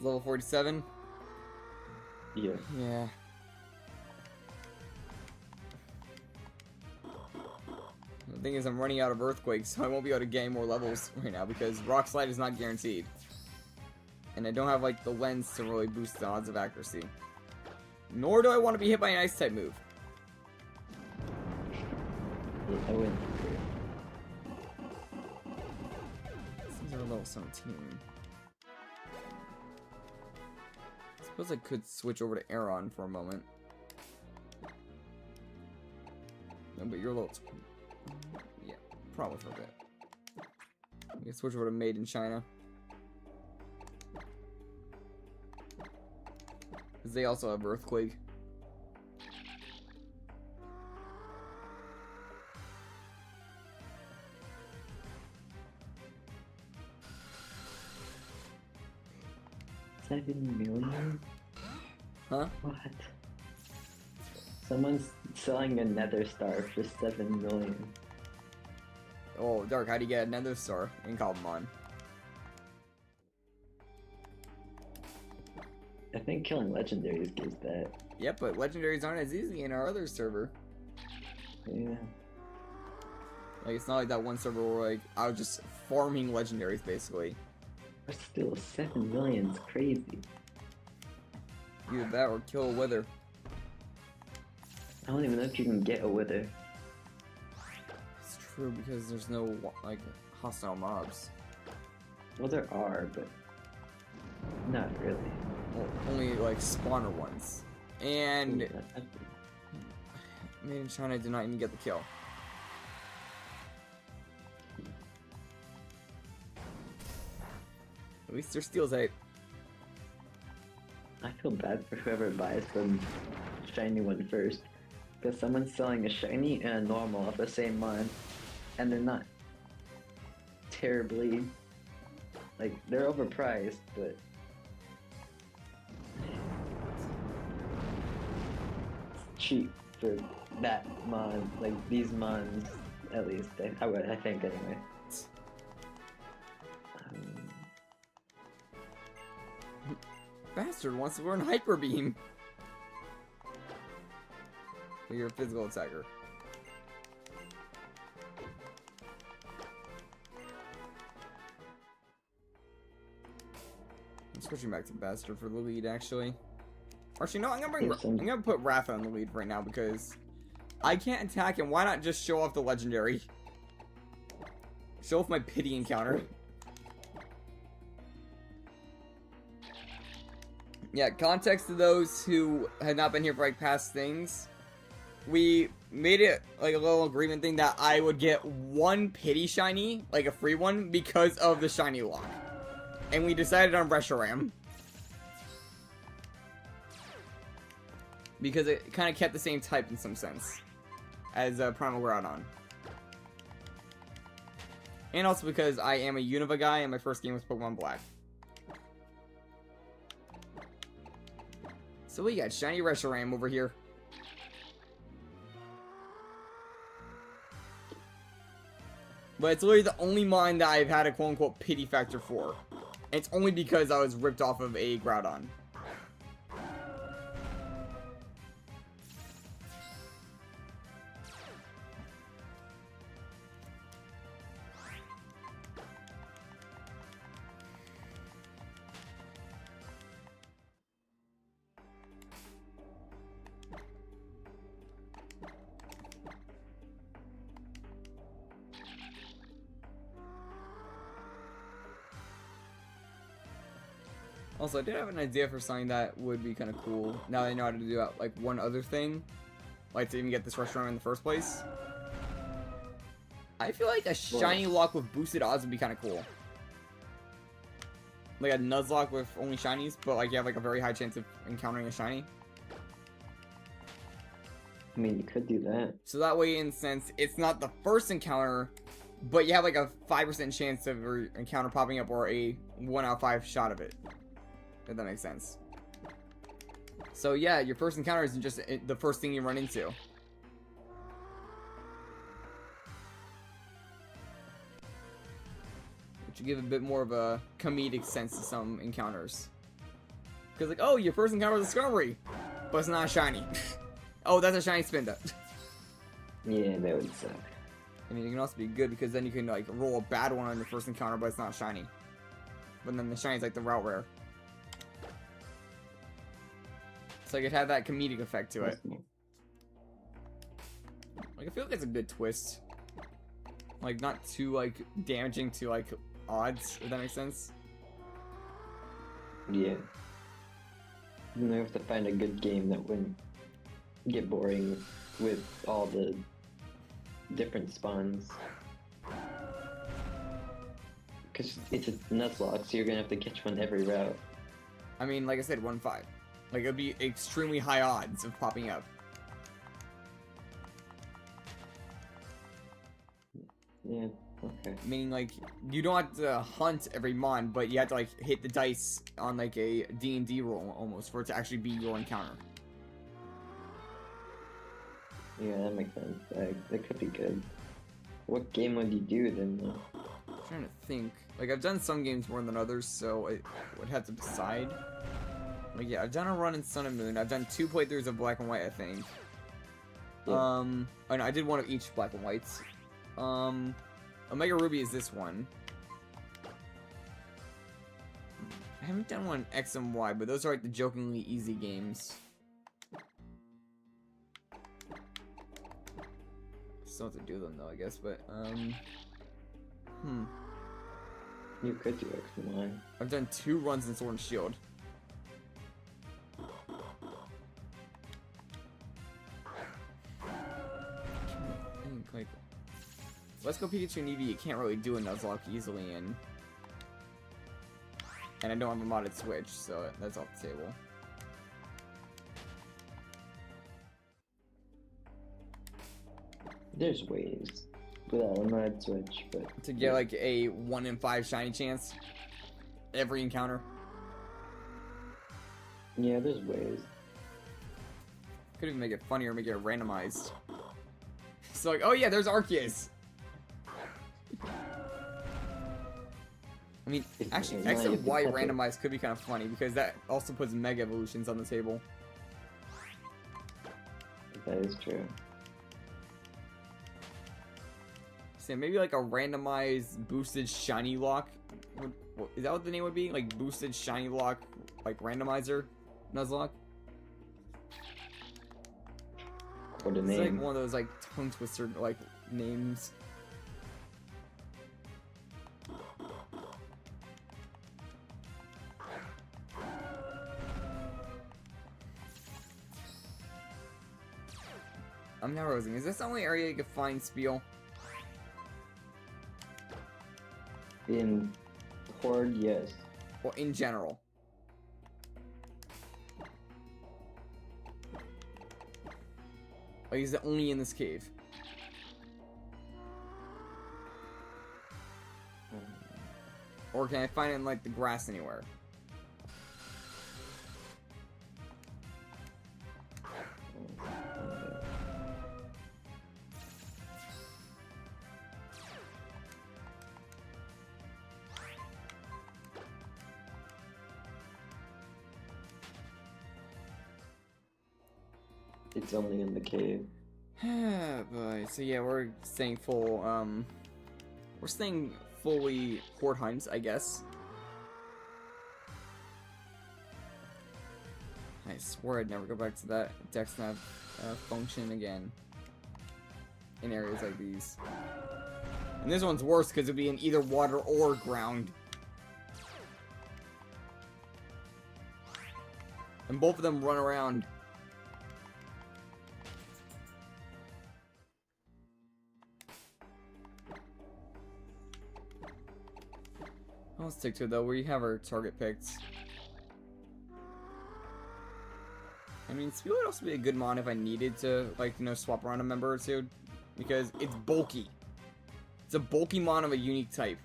level 47? Yeah. Yeah. The thing is, I'm running out of earthquakes, so I won't be able to gain more levels right now because rock slide is not guaranteed. And I don't have, like, the lens to really boost the odds of accuracy. Nor do I want to be hit by an ice type move. Yeah, I wouldn't. These are level 17. I suppose I could switch over to Aeron for a moment. No, but you're level 20. Yeah, probably for a bit. You can switch over to Made in China. Because they also have Earthquake. $7 million? Huh? What? Someone's selling a Nether Star for $7 million. Oh, Dark, how do you get another star in Cobblemon? I think killing legendaries gives that. Yep, but legendaries aren't as easy in our other server. Yeah. Like, it's not like that one server where, like, I was just farming legendaries, basically. But still, $7 million is crazy. Either that or kill a wither. I don't even know if you can get a wither. It's true, because there's no, like, hostile mobs. Well, there are, but not really. Well, only, like, spawner ones. And Made in China did not even get the kill. At least their steel's 8. I feel bad for whoever buys the shiny one first. Because someone's selling a shiny and a normal of the same mon. And they're not terribly... Like, they're overpriced, but... It's cheap for that mon. Like, these mons, at least. I think, anyway. Bastard wants to learn Hyper Beam. But you're a physical attacker. I'm switching back to Bastard for the lead, actually. Actually, no, I'm gonna put Ratha in the lead right now because I can't attack, and why not just show off the legendary? Show off my pity encounter. Yeah, context to those who had not been here for like past things. We made it like a little agreement thing that I would get one pity shiny, like a free one, because of the shiny lock. And we decided on Reshiram. Because it kind of kept the same type in some sense as Primal Groudon. And also because I am a Unova guy and my first game was Pokemon Black. So we got shiny Reshiram over here. But it's literally the only mon that I've had a quote-unquote pity factor for. And it's only because I was ripped off of a Groudon. Also, I did have an idea for something that would be kind of cool. Now that I know how to do like one other thing, like to even get this restaurant in the first place. I feel like a shiny lock with boosted odds would be kind of cool. Like a Nuzlocke with only shinies, but like you have like a very high chance of encountering a shiny. I mean, you could do that. So that way, in a sense, it's not the first encounter, but you have like a 5% chance of your encounter popping up or a 1 out of 5 shot of it. If that makes sense. So yeah, your first encounter isn't just the first thing you run into. Which will give a bit more of a comedic sense to some encounters. Because, like, oh, your first encounter was Discovery, but it's not shiny. Oh, that's a shiny Spinda. Yeah, that would suck. I mean, it can also be good because then you can, like, roll a bad one on your first encounter, but it's not shiny. But then the shiny is, like, the route rare. So, like, it had that comedic effect to it. Like, I feel like it's a good twist. Like, not too, like, damaging to, like, odds, if that makes sense. Yeah. You have to find a good game that wouldn't get boring with all the different spawns. Because it's a Nuzlocke, so you're gonna have to catch one every route. I mean, like I said, 1-5. Like, it'd be extremely high odds of popping up. Yeah, okay. Meaning, like, you don't have to hunt every mon, but you have to, like, hit the dice on, like, a D&D roll, almost, for it to actually be your encounter. Yeah, that makes sense. That could be good. What game would you do then, though? I'm trying to think. Like, I've done some games more than others, so I would have to decide. Like, yeah, I've done a run in Sun and Moon. I've done 2 playthroughs of Black and White, I think. Yeah. Oh, no, I did one of each Black and Whites. Omega Ruby is this one. I haven't done one X and Y, but those are like the jokingly easy games. Still have to do them though, I guess, but, You could do X and Y. I've done 2 runs in Sword and Shield. I think, like, Let's Go Pikachu and Eevee, you can't really do a Nuzlocke easily in. And I don't have a modded Switch, so that's off the table. There's ways without a mod Switch, but... To get, like, a 1 in 5 shiny chance every encounter. Yeah, there's ways. Could even make it funnier, make it randomized. So, like, oh yeah, there's Arceus! I mean, actually, X and Y randomized could be kind of funny, because that also puts Mega Evolutions on the table. That is true. So maybe like a randomized boosted shiny lock. Is that what the name would be? Like boosted shiny lock, like randomizer Nuzlocke? What a It's name. like one of those like tongue twister like names. I'm narrowing. Is this the only area you can find Spiel? In Horde, yes. Well, in general. Like, is it only in this cave? Or can I find it in, like, the grass anywhere? It's only in the cave. Boy, so yeah, we're staying full, we're staying fully Horde hunts, I guess. I swear I'd never go back to that Dex nav function again. In areas like these. And this one's worse because it'd be in either water or ground. And both of them run around. I'll stick to it though, we have our target picked. I mean, Speed would also be a good mod if I needed to, like, you know, swap around a member or two. Because it's bulky. It's a bulky mod of a unique type.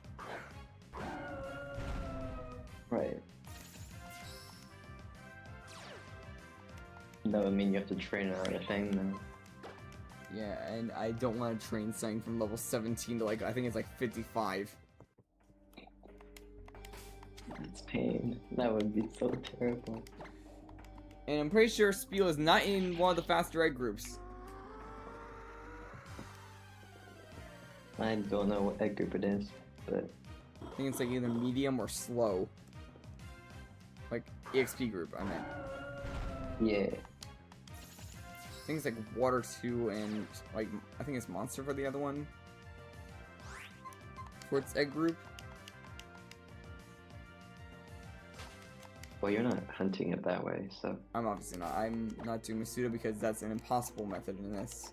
Right. That would mean you have to train it on a thing then. Yeah, and I don't want to train something from level 17 to, like, I think it's like 55. It's pain. That would be so terrible. And I'm pretty sure Spiel is not in one of the faster egg groups. I don't know what egg group it is, but I think it's like either medium or slow. Like EXP group, I meant. yeah. I think it's like water 2 and like I think it's monster for the other one. For its egg group. Well, you're not hunting it that way, so. I'm obviously not. I'm not doing Masuda because that's an impossible method in this.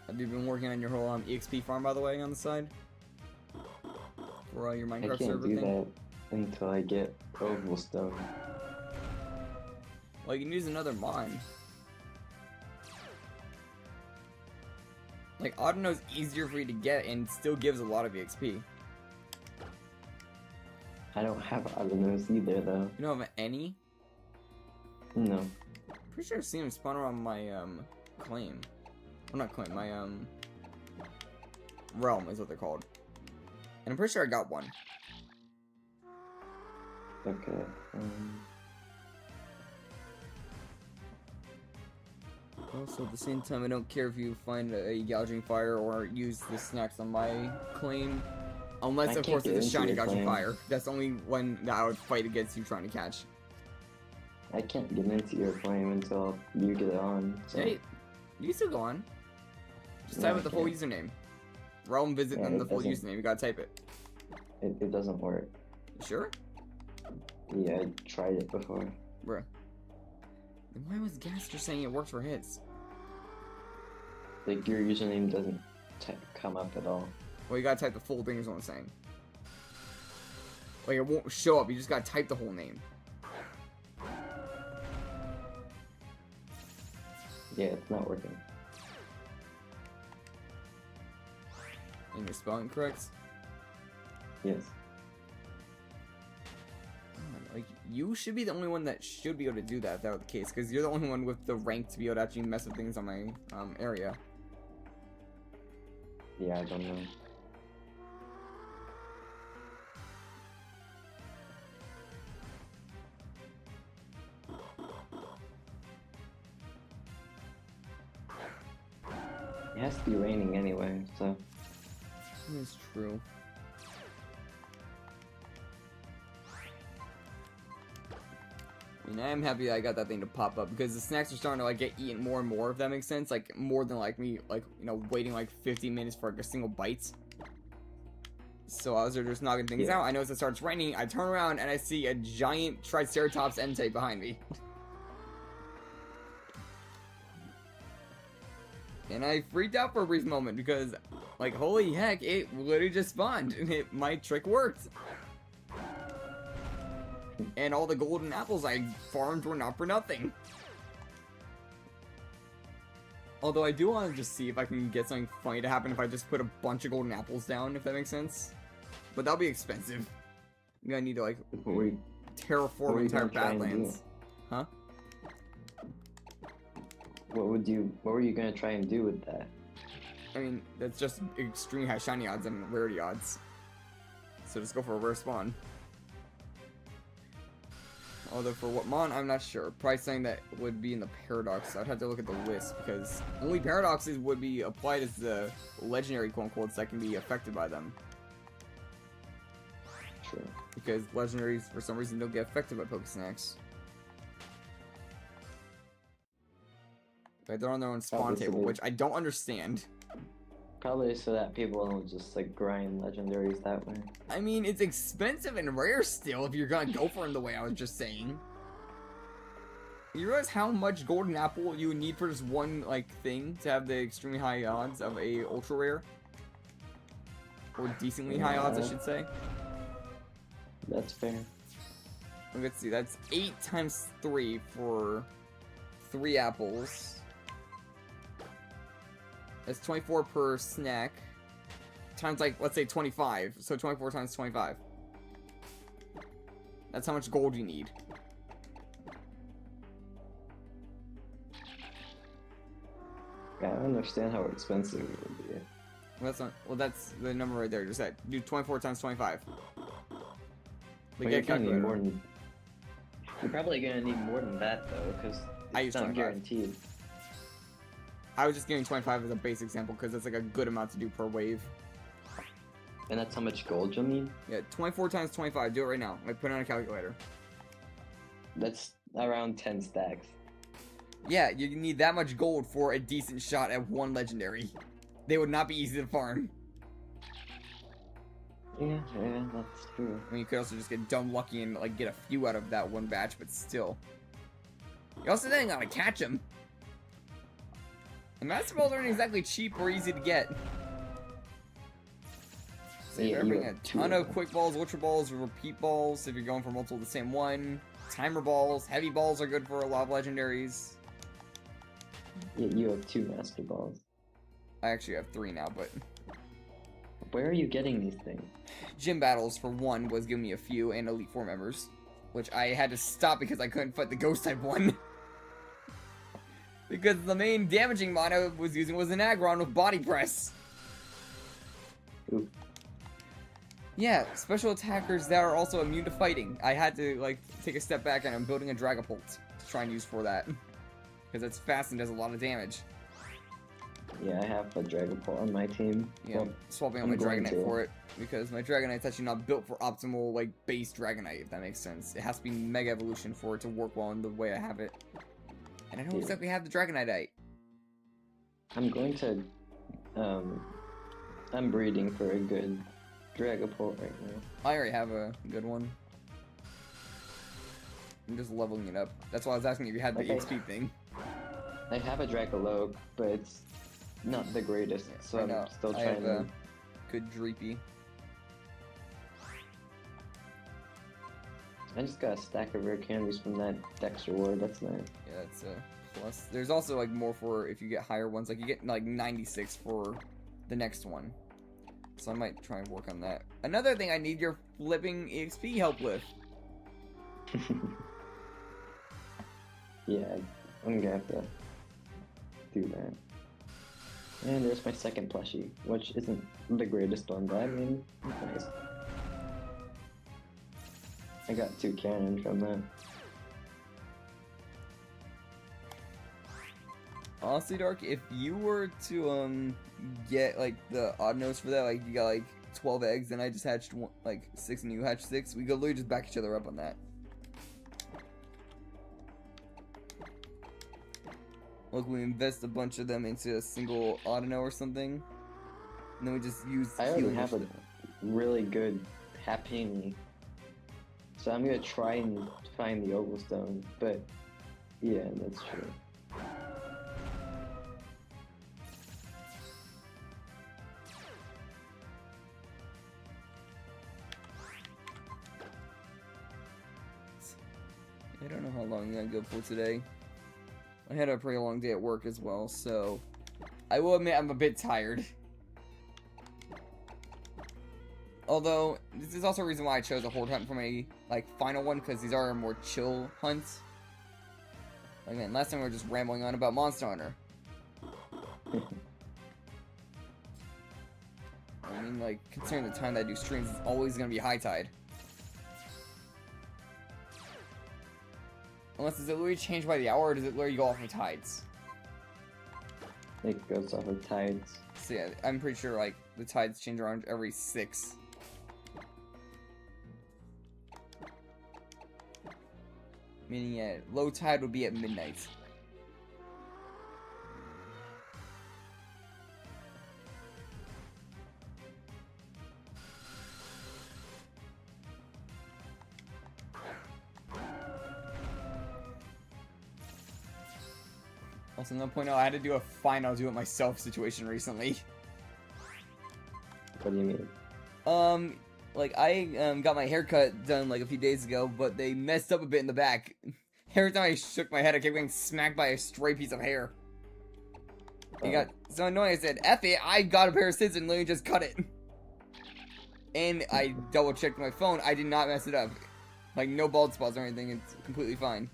Have you been working on your whole EXP farm, by the way, on the side? For your I Minecraft can't server do thing? that until I get oval stone. Well, you can use another mine. Like, Audino's easier for you to get and still gives a lot of EXP. I don't have Adenos either, though. You don't have any? No. Pretty sure I've seen him spawn around my, claim. Well, not claim, my, realm is what they're called. And I'm pretty sure I got one. Okay. Also, at the same time, I don't care if you find a gouging fire or use the snacks on my claim. Unless, I of can't course, get it's a into shiny your gouging claim. fire. That's the only one that I would fight against you trying to catch. I can't get into your flame until you get it on. So. Hey, you can still go on. Just No, type I out the full can't. username. Realm visit Yeah, and the it full doesn't- username. You gotta type it. It doesn't work. You sure? Yeah, I tried it before. Bruh. Then why was Gaster saying it worked for his? Like, your username doesn't come up at all. Well, you gotta type the full thing is what I'm saying. Like, it won't show up. You just gotta type the whole name. Yeah, it's not working. And your spelling correct? Yes. Like, you should be the only one that should be able to do that if that were the case, because you're the only one with the rank to be able to actually mess with things on my area. Yeah, I don't know. It has to be raining anyway, so. It's true. I mean, I am happy that I got that thing to pop up because the snacks are starting to like get eaten more and more, if that makes sense. Like more than like me, like, you know, waiting like 15 minutes for like a single bite. So as they're just knocking things Yeah. out, I notice it starts raining. I turn around and I see a giant Triceratops Entei behind me. And I freaked out for a brief moment because, like, holy heck, it literally just spawned. My trick worked. And all the golden apples I farmed were not for nothing. Although I do want to just see if I can get something funny to happen if I just put a bunch of golden apples down, if that makes sense. But that'll be expensive. I'm gonna need to, like, What were you terraform you entire gonna try and do? Badlands. Huh? what were you gonna try and do with that? I mean, that's just extreme high shiny odds and rarity odds. So just go for a rare spawn. Although for what mon, I'm not sure. Probably saying that would be in the paradox. I'd have to look at the list because only paradoxes would be applied as the legendary quote-unquotes that can be affected by them. True. Because legendaries, for some reason, don't get affected by Pokesnacks. Like, they're on their own spawn Obviously. table, which I don't understand. Probably so that people don't just like grind legendaries that way. I mean, it's expensive and rare still if you're gonna go for them the way I was just saying. You realize how much golden apple you would need for just one, like, thing to have the extremely high odds of a ultra rare? Or decently high odds, I should say. That's fair. Let's see, that's 8 times 3 for 3 apples. That's 24 per snack. Times, like, let's say 25. So 24 times 25. That's how much gold you need. I don't understand how expensive it would be. Well, that's not. Well, that's the number right there. Just that. Do 24 times 25. Well, you're probably gonna need more than that though, because it's not guaranteed. I was just giving 25 as a base example because that's like a good amount to do per wave. And that's how much gold you'll need? Yeah, 24 times 25. Do it right now. Like, put it on a calculator. That's around 10 stacks. Yeah, you need that much gold for a decent shot at one legendary. They would not be easy to farm. Yeah, that's true. I mean, you could also just get dumb lucky and like get a few out of that one batch, but still. You also then gotta catch them. The Master Balls aren't exactly cheap or easy to get. So you're bringing a ton of quick balls, ultra balls, repeat balls if you're going for multiple of the same one. Timer balls, heavy balls are good for a lot of legendaries. Yeah, you have 2 Master Balls. I actually have 3 now, but... Where are you getting these things? Gym Battles, for one, was giving me a few, and Elite Four members. Which I had to stop because I couldn't fight the Ghost type one. Because the main damaging mod I was using was an Aggron with Body Press. Ooh. Yeah, special attackers that are also immune to fighting. I had to, like, take a step back and I'm building a Dragapult to try and use for that. Because it's fast and does a lot of damage. Yeah, I have a Dragapult on my team. Yeah, well, swapping out my Dragonite for it. Because my Dragonite's actually not built for optimal, like, base Dragonite, if that makes sense. It has to be Mega Evolution for it to work well in the way I have it. And I don't exactly have the Dragonite. I'm going to, I'm breeding for a good Dragapult right now. I already have a good one. I'm just leveling it up. That's why I was asking if you had the XP thing. I have a Dracolope, but it's not the greatest, so I'm still trying to... a good Dreepy. I just got a stack of rare candies from that Dex reward, that's nice. Yeah, that's a plus. There's also, like, more for if you get higher ones. Like, you get, like, 96 for the next one. So I might try and work on that. Another thing I need your flipping EXP help with. Yeah, I'm gonna have to do that. And there's my second plushie, which isn't the greatest one, but I mean, it's nice. I got 2 cannon from that. Honestly, Dark, if you were to get like the odd notes for that, like you got like 12 eggs and I just hatched like 6 and you hatched 6, we could literally just back each other up on that. Like we invest a bunch of them into a single Audino or something, and then we just use. I already have a really good Happiny, so I'm gonna try and find the Oglestone, but yeah, that's true. I don't know how long I'm gonna go for today. I had a pretty long day at work as well, so I will admit I'm a bit tired. Although, this is also a reason why I chose a Horde Hunt for my, like, final one, because these are more chill hunts. Like, man, last time we were just rambling on about Monster Hunter. I mean, like, considering the time that I do streams, it's always gonna be high tide. Unless, does it literally change by the hour, or does it literally go off of tides? It goes off of tides. So yeah, I'm pretty sure, like, the tides change around every 6. Meaning, yeah, low tide would be at midnight. Also, I'm gonna point out I had to do a fine I'll do it myself situation recently. What do you mean? Like I got my haircut done like a few days ago, but they messed up a bit in the back. Every time I shook my head, I kept getting smacked by a stray piece of hair. It got so annoying. I said, "F it!" I got a pair of scissors and literally just cut it. And I double checked my phone. I did not mess it up. Like no bald spots or anything. It's completely fine.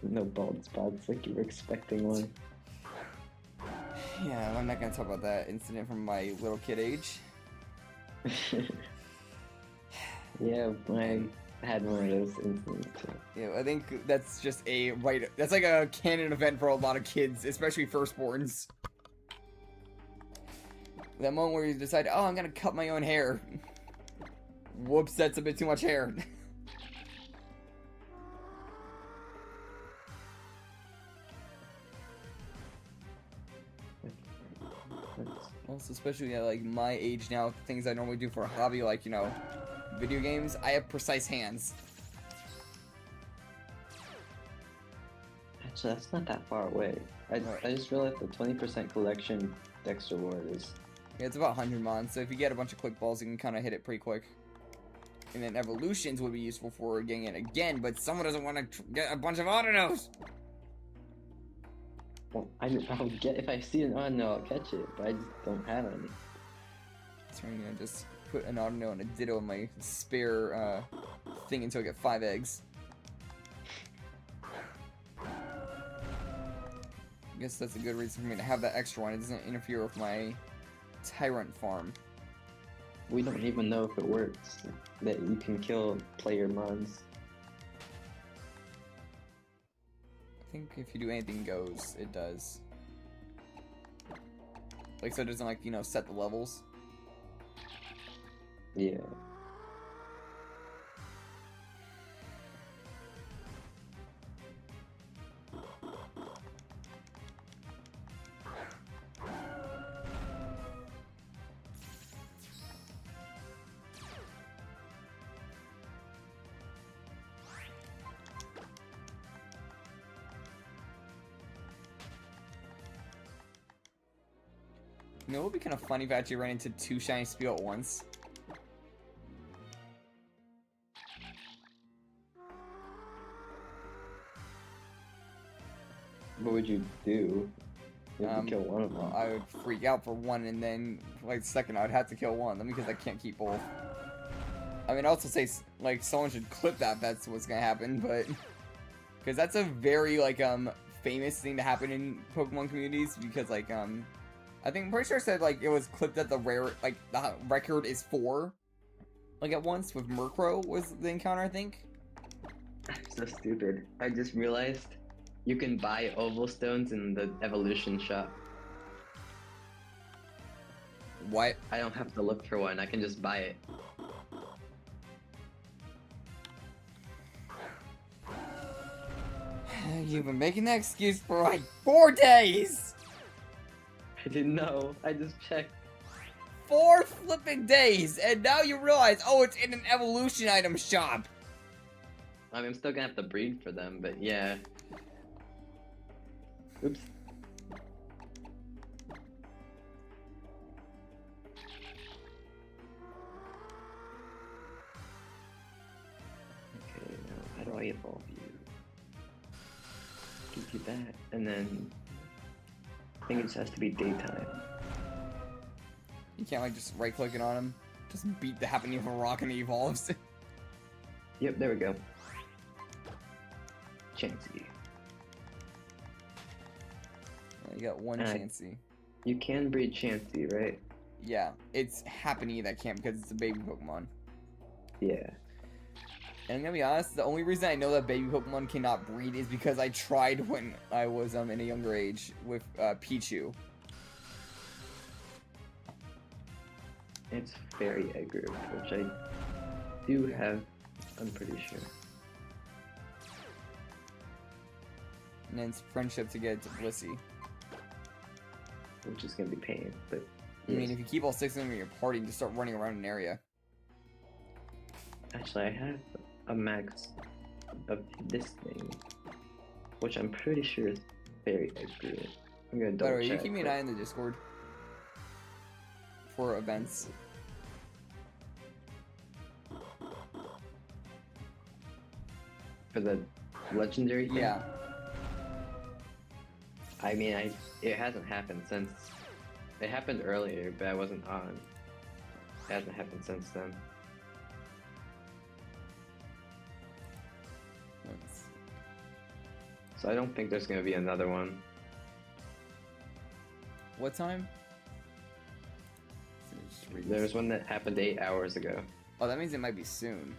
No bald spots, like you were expecting one. Yeah, I'm not gonna talk about that incident from my little kid age. Yeah, I had one of those incidents too. Yeah, I think that's just that's like a canon event for a lot of kids, especially firstborns. That moment where you decide, oh, I'm gonna cut my own hair. Whoops, that's a bit too much hair. Also, especially at like my age now, things I normally do for a hobby, like, you know, video games, I have precise hands. Actually, that's not that far away. I just realized the 20% collection Dex reward is... Yeah, it's about 100 mons, so if you get a bunch of quick balls, you can kind of hit it pretty quick. And then evolutions would be useful for getting it again, but someone doesn't want to get a bunch of autonos! Well, I'll get, if I see an Autono, I'll catch it, but I just don't have any. So I'm gonna just put an Autono and a Ditto in my spare thing until I get 5 eggs. I guess that's a good reason for me to have that extra one. It doesn't interfere with my Tyrant farm. We don't even know if it works, that you can kill player mons. I think if you do anything goes, it does. Like, so it doesn't, like, you know, set the levels. Yeah. You know, it would be kind of funny if I actually ran into 2 shiny Spiel at once. What would you do? You have to kill one of them. Well, I would freak out for one, and then, like, second, I would have to kill one of them because I can't keep both. I mean, I'd also say, like, someone should clip that if that's what's gonna happen, but... Because that's a very, like, famous thing to happen in Pokemon communities, because, like, I think, I'm pretty sure it said, like, it was clipped that the record is 4. Like, at once, with Murkrow was the encounter, I think. I'm so stupid. I just realized you can buy oval stones in the evolution shop. What? I don't have to look for one, I can just buy it. You've been making that excuse for, like, 4 days! I didn't know, I just checked. 4 flipping days, and now you realize, oh, it's in an evolution item shop. I mean, I'm still gonna have to breed for them, but yeah. Oops. Okay, now how do I evolve you? Give you that, and then I think it just has to be daytime. You can't, like, just right-click it on him. Just beat the happening of a rock and he evolves. Yep, there we go. Chansey. You got one Chansey. You can breed Chansey, right? Yeah, it's Happiny that can't because it's a baby Pokemon. Yeah. And I'm gonna be honest, the only reason I know that baby Pokemon cannot breed is because I tried when I was in a younger age with Pichu. It's Fairy Aggro, which I do have, I'm pretty sure. And then it's Friendship to get to Blissey. Which is gonna be pain, but... I mean, if you keep all 6 of them in your party, you just start running around an area. Actually, I have a max of this thing. which I'm pretty sure is very accurate. I'm gonna By the double way, you check. keep me an eye in the Discord for events. For the legendary thing? Yeah. I mean, it hasn't happened since. It happened earlier, but I wasn't on. It hasn't happened since then. Let's- So I don't think there's gonna be another one. What time? So just read There this. was one that happened 8 hours ago. Oh, that means it might be soon.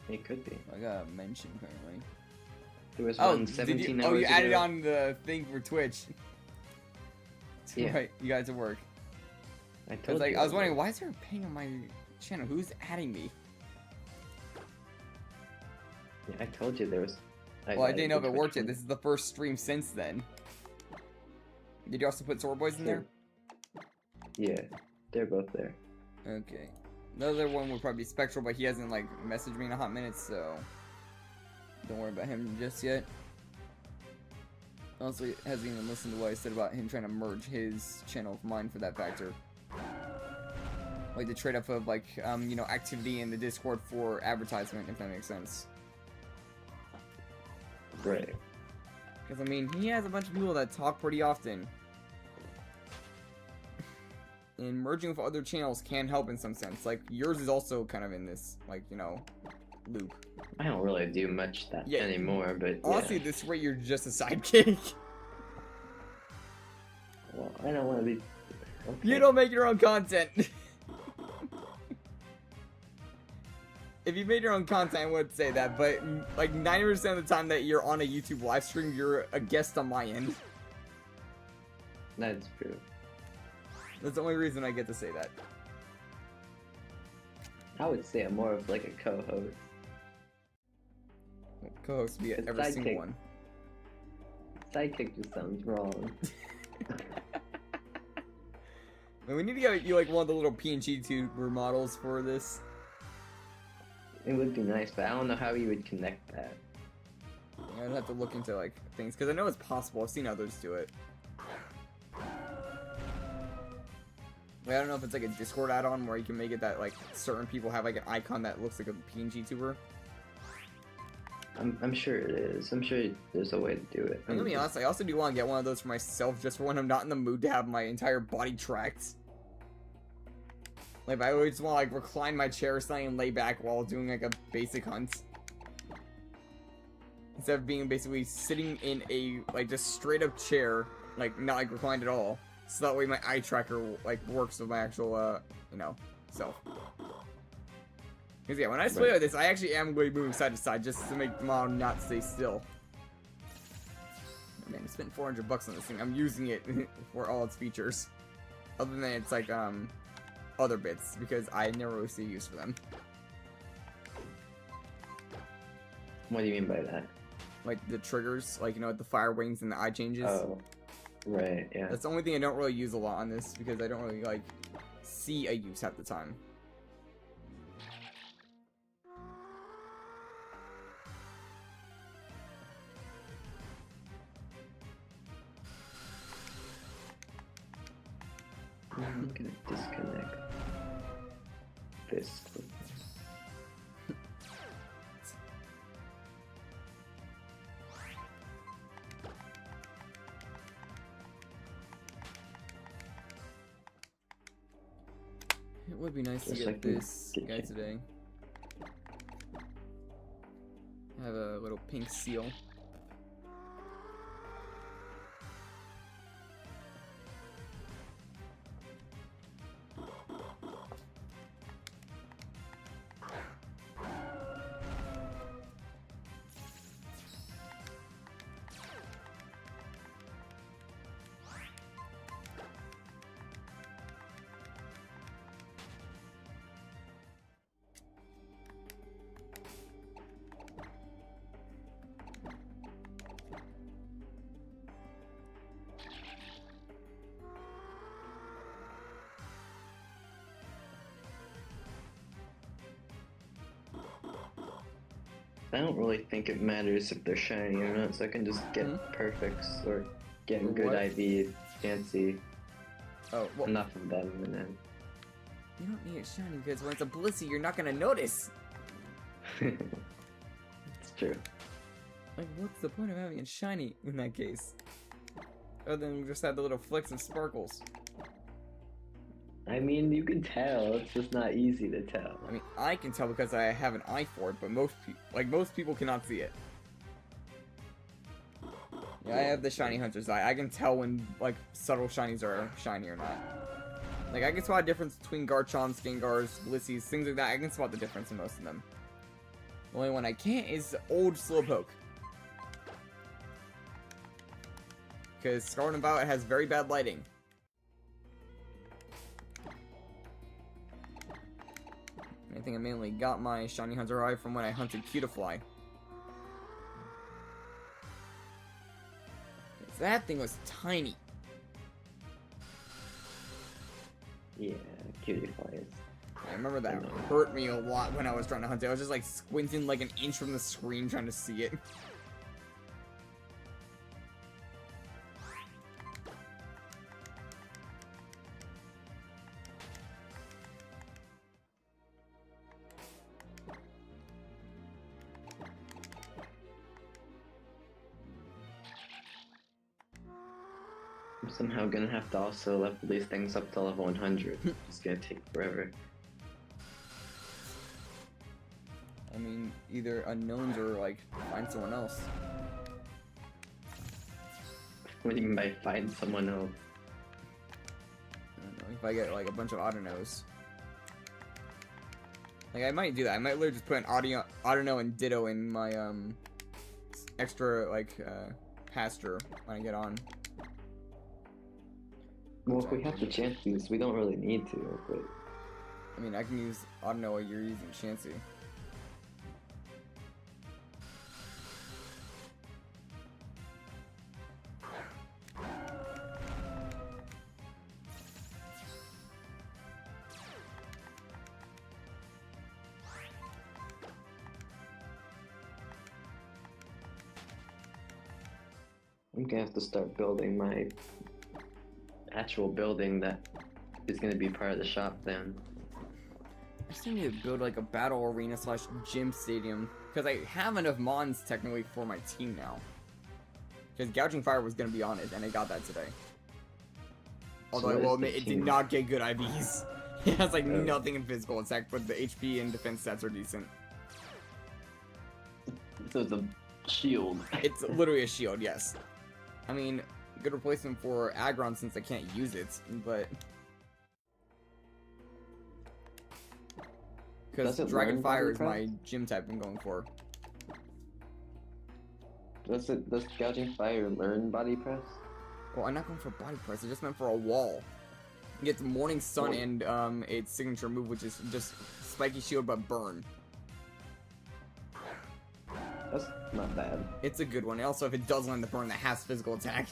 It could be. I got a mention apparently. There was Oh, one 17 you? hours Oh, you ago. added on the thing for Twitch. Yeah. Right, you guys at work. I I told was like, you I was that. wondering, why is there a ping on my channel? Who's adding me? Yeah, I told you there was. Well, I didn't know if it added the worked yet. Twitch This is the first stream since then. Did you also put Sword Boys in there? one. Yeah, they're both there. Okay. The other one would probably be Spectral, but he hasn't like messaged me in a hot minute, so don't worry about him just yet. Also, he hasn't even listened to what I said about him trying to merge his channel with mine for that factor. Like the trade-off of like, you know, activity in the Discord for advertisement, if that makes sense. Right. Because, I mean, he has a bunch of people that talk pretty often. And merging with other channels can help in some sense. Like, yours is also kind of in this, like, you know, loop. I don't really do much Yeah. anymore, but Honestly, yeah. at this rate, you're just a sidekick. Well, I don't want to be. Okay. You don't make your own content. If you made your own content, I would say that, but like 90% of the time that you're on a YouTube live stream, you're a guest on my end. That's true. That's the only reason I get to say that. I would say I'm more of like a co-host. Co-host be A every single sidekick. one. Sidekick just sounds wrong. And we need to get you like one of the little PNG tuber models for this. It would be nice, but I don't know how you would connect that. I'd have to look into like things because I know it's possible. I've seen others do it. Like, I don't know if it's like a Discord add-on where you can make it that like certain people have like an icon that looks like a PNG tuber. I'm sure it is. I'm sure there's a way to do it. I'm gonna be honest, I also do want to get one of those for myself just for when I'm not in the mood to have my entire body tracked. Like, I always want to like recline my chair or something and lay back while doing like a basic hunt. Instead of being basically sitting in a like just straight up chair, like not like reclined at all. So that way my eye tracker like works with my actual you know, self. Because yeah, when I play like this, I actually am going to be moving side to side just to make mom not stay still. Man, I spent $400 on this thing. I'm using it for all its features. Other than it's like other bits, because I never really see use for them. What do you mean by that? Like the triggers, like you know, the fire wings and the eye changes. Oh, right, yeah. That's the only thing I don't really use a lot on this because I don't really like see a use half the time. I'm gonna disconnect this. It would be nice to Just get like we this did guy here. today. Have a little pink seal. I don't really think it matters if they're shiny or not, so I can just get perfects or get Or good what? IV, fancy, Oh, well, enough of them, and then. you don't need it shiny because when it's a Blissey, you're not gonna notice. It's true. Like, what's the point of having it shiny in that case? Other than just have the little flicks and sparkles. I mean, you can tell. It's just not easy to tell. I mean, I can tell because I have an eye for it, but most people cannot see it. Yeah, I have the shiny hunter's eye. I can tell when like subtle shinies are shiny or not. Like I can spot a difference between Garchomps, Gengars, Blisseys, things like that. I can spot the difference in most of them. The only one I can't is old Slowpoke. Because Scarlet and Violet has very bad lighting. I think I mainly got my shiny hunter eye from when I hunted Cutiefly. That thing was tiny. Yeah, cutie flies. I remember that hurt me a lot when I was trying to hunt it. I was just like squinting like an inch from the screen trying to see it. I'm somehow gonna have to also level these things up to level 100. It's gonna take forever. I mean, either unknowns or like find someone else. What do you mean by find someone else? I don't know, if I get like a bunch of Autonos. Like I might do that. I might literally just put an Autono and Ditto in my extra like pasture when I get on. Well, if we have the chances, we don't really need to, but... I mean, I can use Autono while you're using Chansey. I'm gonna have to start building my actual building that is gonna be part of the shop then. I still need to build like a battle arena slash gym stadium because I have enough mons technically for my team now. Because Gouging Fire was gonna be on it, and I got that today. Although I will admit, it did not get good IVs. It has like nothing in physical attack, but the HP and defense stats are decent. So it's a shield. It's literally a shield, yes. I mean, good replacement for Aggron since I can't use it, but... Because Dragon Fire is my gym type I'm going for. Does Gouging Fire learn body press? Well, I'm not going for body press, it's just meant for a wall. It gets Morning Sun and its signature move, which is just Spiky Shield but burn. That's not bad. It's a good one. Also, if it does land the burn, that has physical attack.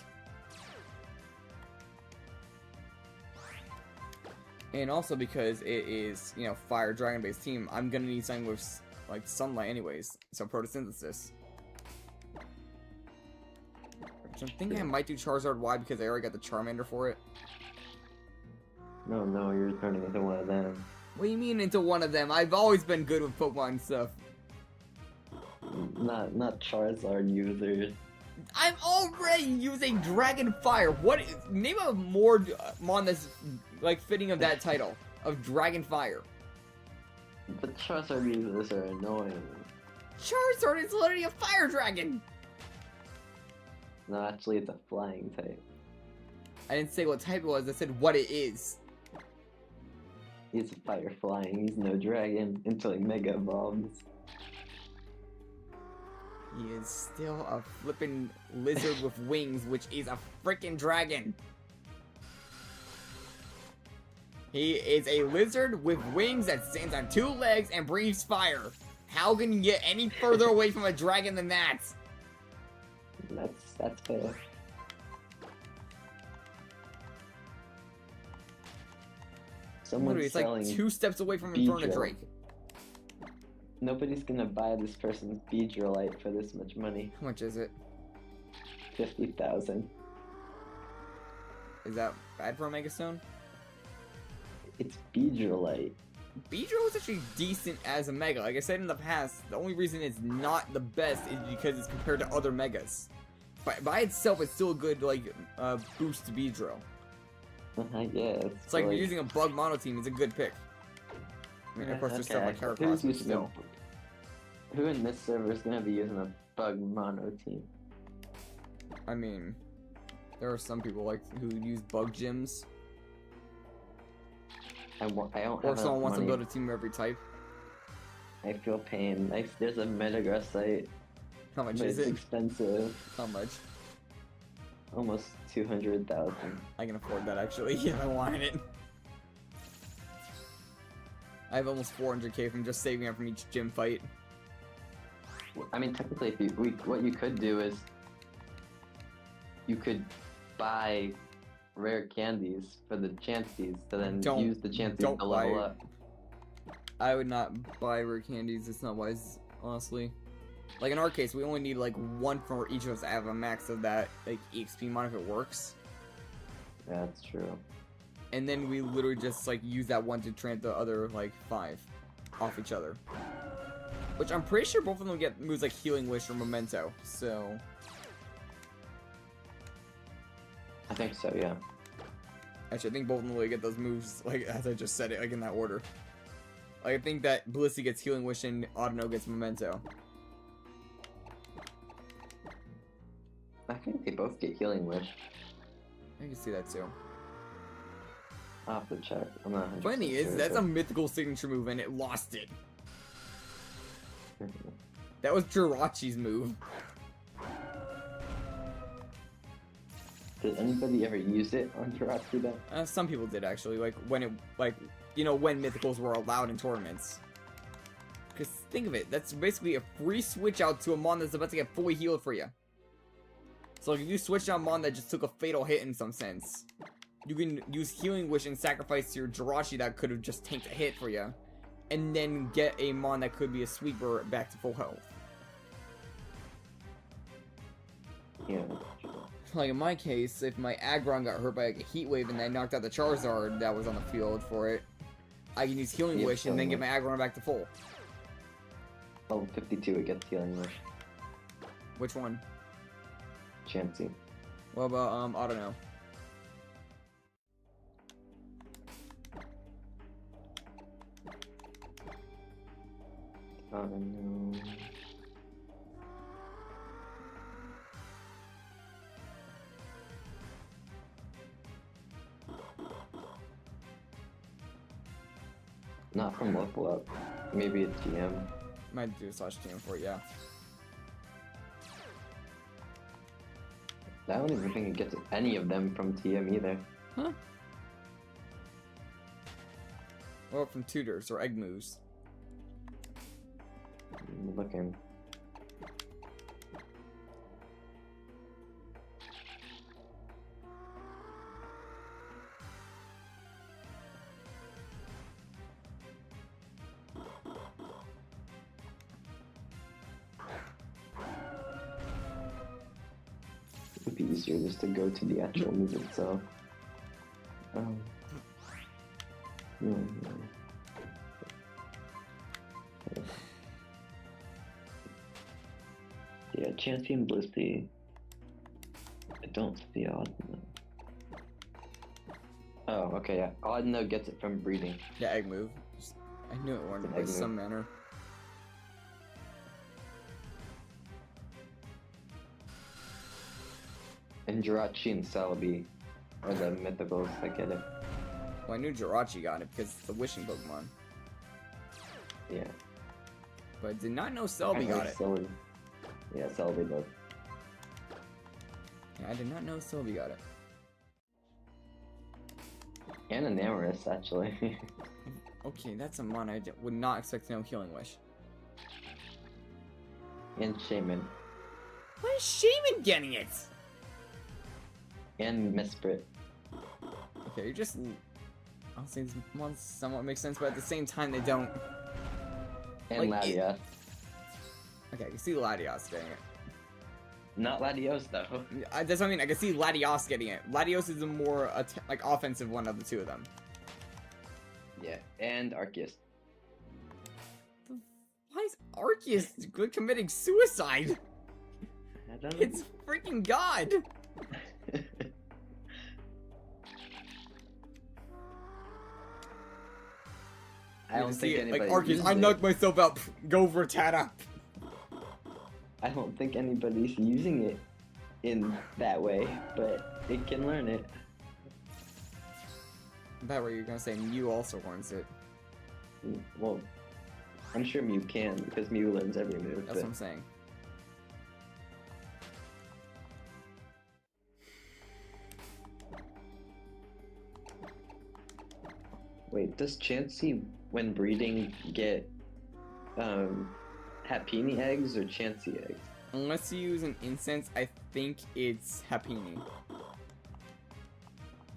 And also because it is, you know, fire dragon based team, I'm gonna need something with like sunlight anyways. So photosynthesis. Which I'm thinking I might do Charizard Y because I already got the Charmander for it. No, you're turning into one of them. What do you mean into one of them? I've always been good with Pokemon stuff. Not Charizard users. I'm already using Dragon Fire. What is, name a more mon that's like fitting of that title of Dragon Fire. The Charizard users are annoying. Charizard is literally a fire dragon. No, actually it's a flying type. I didn't say what type it was, I said what it is. He's fire flying, he's no dragon until he mega evolves. He is still a flippin' lizard with wings, which is a freaking dragon. He is a lizard with wings that stands on 2 legs and breathes fire. How can you get any further away from a dragon than that? That's fair. Someone's Literally, it's like selling 2 steps away from Inferno Beedrill. Drake. Nobody's gonna buy this person's Beedrillite for this much money. How much is it? 50,000. Is that bad for Omega Stone? It's Beedrillite. Beedrill is actually decent as a Mega. Like I said in the past, the only reason it's not the best is because it's compared to other Megas. By itself, it's still a good, like, boost to Beedrill. Yeah, It's like if you're using a Bug Mono team, it's a good pick. I mean, of course, there's stuff like Heracross, but still. Who in this server is gonna be using a Bug Mono team? I mean, there are some people like who use Bug Gyms. I don't Or have someone wants to money. build a team of every type. I feel pain. There's a Metagross site, How much but is it's it? expensive. How much? Almost 200,000. I can afford that actually, if I wanted it. I have almost 400k from just saving up from each gym fight. I mean, technically, what you could do is you could buy rare candies for the Chanseys, to then use the Chanseys to level up. I would not buy rare candies. It's not wise, honestly. Like in our case, we only need like one for each of us to have a max of that like EXP mod if it works. Yeah, that's true. And then we literally just like use that one to trade the other like 5 off each other. Which I'm pretty sure both of them get moves like Healing Wish or Memento. So I think so, yeah. actually, I think both of them really get those moves like as I just said it, like in that order. Like I think that Blissey gets Healing Wish and Audino gets Memento. I think they both get Healing Wish. I can see that too. I'll have to check. I'm not 100% Funny thing is, sure, that's but- a mythical signature move and it lost it. That was Jirachi's move. Did anybody ever use it on Jirachi though? Some people did actually, like when it, like, you know, when mythicals were allowed in tournaments. Because think of it, that's basically a free switch out to a mon that's about to get fully healed for you. So like, if you switch out a mon that just took a fatal hit in some sense, you can use Healing Wish and sacrifice your Jirachi that could have just tanked a hit for you, and then get a mon that could be a sweeper back to full health. Yeah. Like in my case, if my Aggron got hurt by like a Heat Wave and I knocked out the Charizard that was on the field for it, I can use Healing Wish and then get my Aggron back to full. Level 52 it gets Healing Wish. Which one? Chansey. What about, I don't know. Oh no. Not from level up. Maybe a TM. Might do a /TM for it, yeah. I don't even think it gets any of them from TM either. Huh? Or from tutors or egg moves. I'm looking. It would be easier just to go to the actual move itself. Yeah, Chansey and Blissey. I don't see Audino. Oh, okay, yeah. Audino gets it from breeding. Yeah, egg move. Just, I knew it learned by some manner. And Jirachi and Celebi are the mythicals that get it. Well, I knew Jirachi got it because it's the wishing Pokemon. Yeah. But I did not know Celebi got it. Celebi. Yeah, Celebi does. Yeah, I did not know Celebi got it. And Enamorous, actually. Okay, that's a mon I would not expect to know Healing Wish. And Shaman. Why is Shaman getting it? And Mesprit. Okay, you're just... I'll say these mons somewhat make sense, but at the same time they don't. And Like, Latios. Okay, I can see Latios getting it. Not Latios though. That's what I mean. I can see Latios getting it. Latios is the more like offensive one of the two of them. Yeah, and Arceus. Why is Arceus committing suicide? I don't know. It's freaking God. I don't think anybody like Arceus. uses I it. knocked myself out. Go Rattata. I don't think anybody's using it in that way, but it can learn it. That way you're gonna say Mew also learns it. Well, I'm sure Mew can because Mew learns every move. That's what I'm saying. Wait, does Chansey, when breeding, get Happiny eggs or Chansey eggs? Unless you use an incense, I think it's Happiny.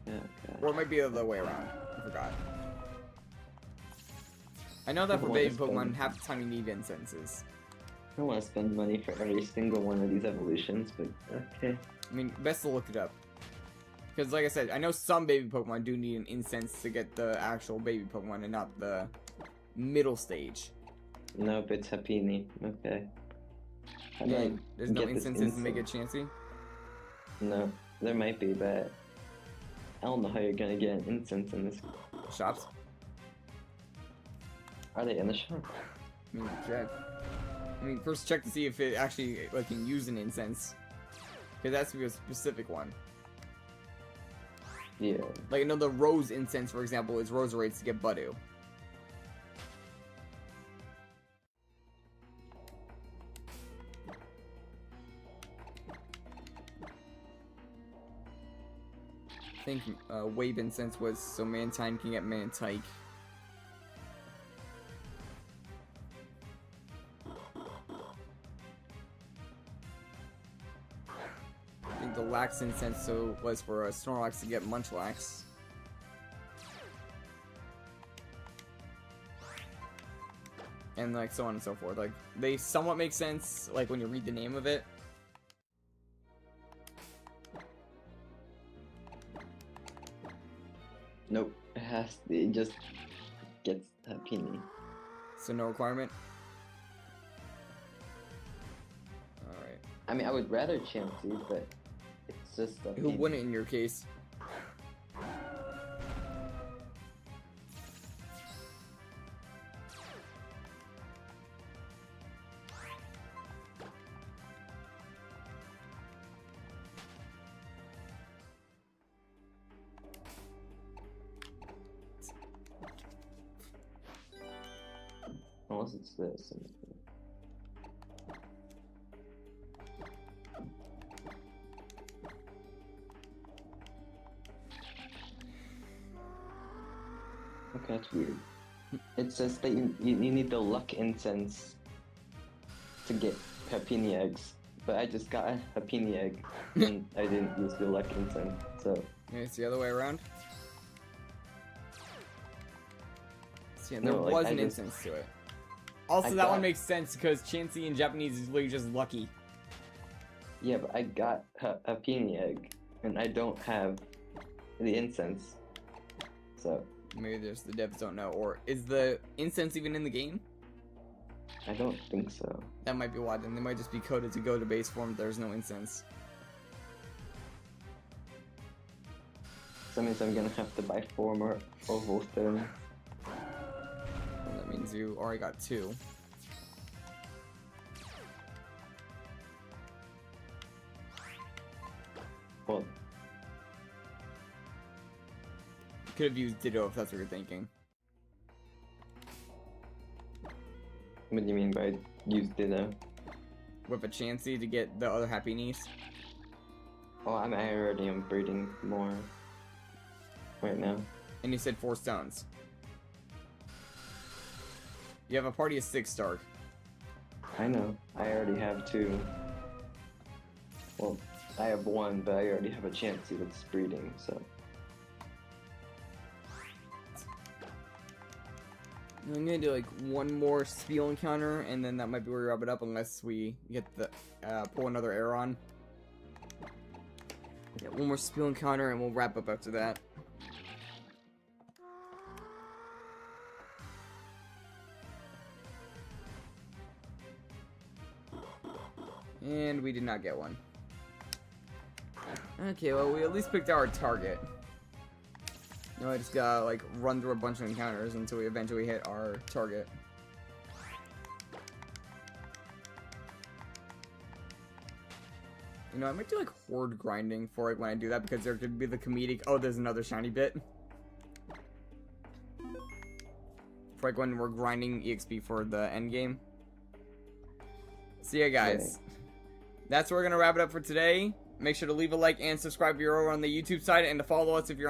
Yeah, okay. Or it might be the other way around. I forgot. I know that for Well, baby it's Pokemon, fun. half the time you need incenses. I don't want to spend money for every single one of these evolutions, but okay. I mean, best to look it up. Because, like I said, I know some baby Pokemon do need an incense to get the actual baby Pokemon and not the middle stage. Nope, it's Happiny. Okay. How do I And there's no get this incenses to make it incense? chancy. No, there might be, but I don't know how you're gonna get an incense in this. Shops. Are they in the shop? I mean, check. I mean, first check to see if it actually like can use an incense. Because that's to be a specific one. Yeah. Like, I know the rose incense, for example, is Roserades to get Budu. I think Wave Incense was so Mantine can get Mantike. I think the Lax Incense was for Snorlax to get Munchlax. And like so on and so forth. Like, they somewhat make sense, like when you read the name of it. Nope. It just gets Happiny. So no requirement. Alright. I mean, I would rather Chansey, but it's just a Who wouldn't in your case? Unless it's this. Okay, that's weird. It says that you need the luck incense to get Happiny eggs, but I just got a Happiny egg and I didn't use the luck incense, so Okay, it's the other way around. See, and No, there like, was I an just- instance to it. Also, I that one got- makes sense because Chansey in Japanese is literally just lucky. yeah, but I got a Happiny egg and I don't have the incense, so Maybe there's the devs don't know. Or is the incense even in the game? I don't think so. That might be why. Then they might just be coded to go to base form. There's no incense. So that means I'm gonna have to buy 4 more oval stones. And that means you already got 2. Well, Could have used Ditto if that's what you're thinking. what do you mean by use Ditto? With a Chansey to get the other Happy Niece. Oh, I already am breeding more right now. And you said 4 stones. You have a party of 6 Stark. I know. I already have 2. Well, I have 1, but I already have a Chansey that's breeding, so. I'm gonna do like one more spiel encounter, and then that might be where we wrap it up, unless we get the pull another arrow on. Yeah, one more spiel encounter, and we'll wrap up after that. And we did not get one. Okay, well, we at least picked our target. Now I just gotta, like, run through a bunch of encounters until we eventually hit our target. You know, I might do, like, horde grinding for it when I do that, because there could be the comedic, oh, there's another shiny bit. For, like, when we're grinding EXP for the end game. So yeah, guys. That's where we're gonna wrap it up for today. Make sure to leave a like and subscribe if you're over on the YouTube side, and to follow us if you're on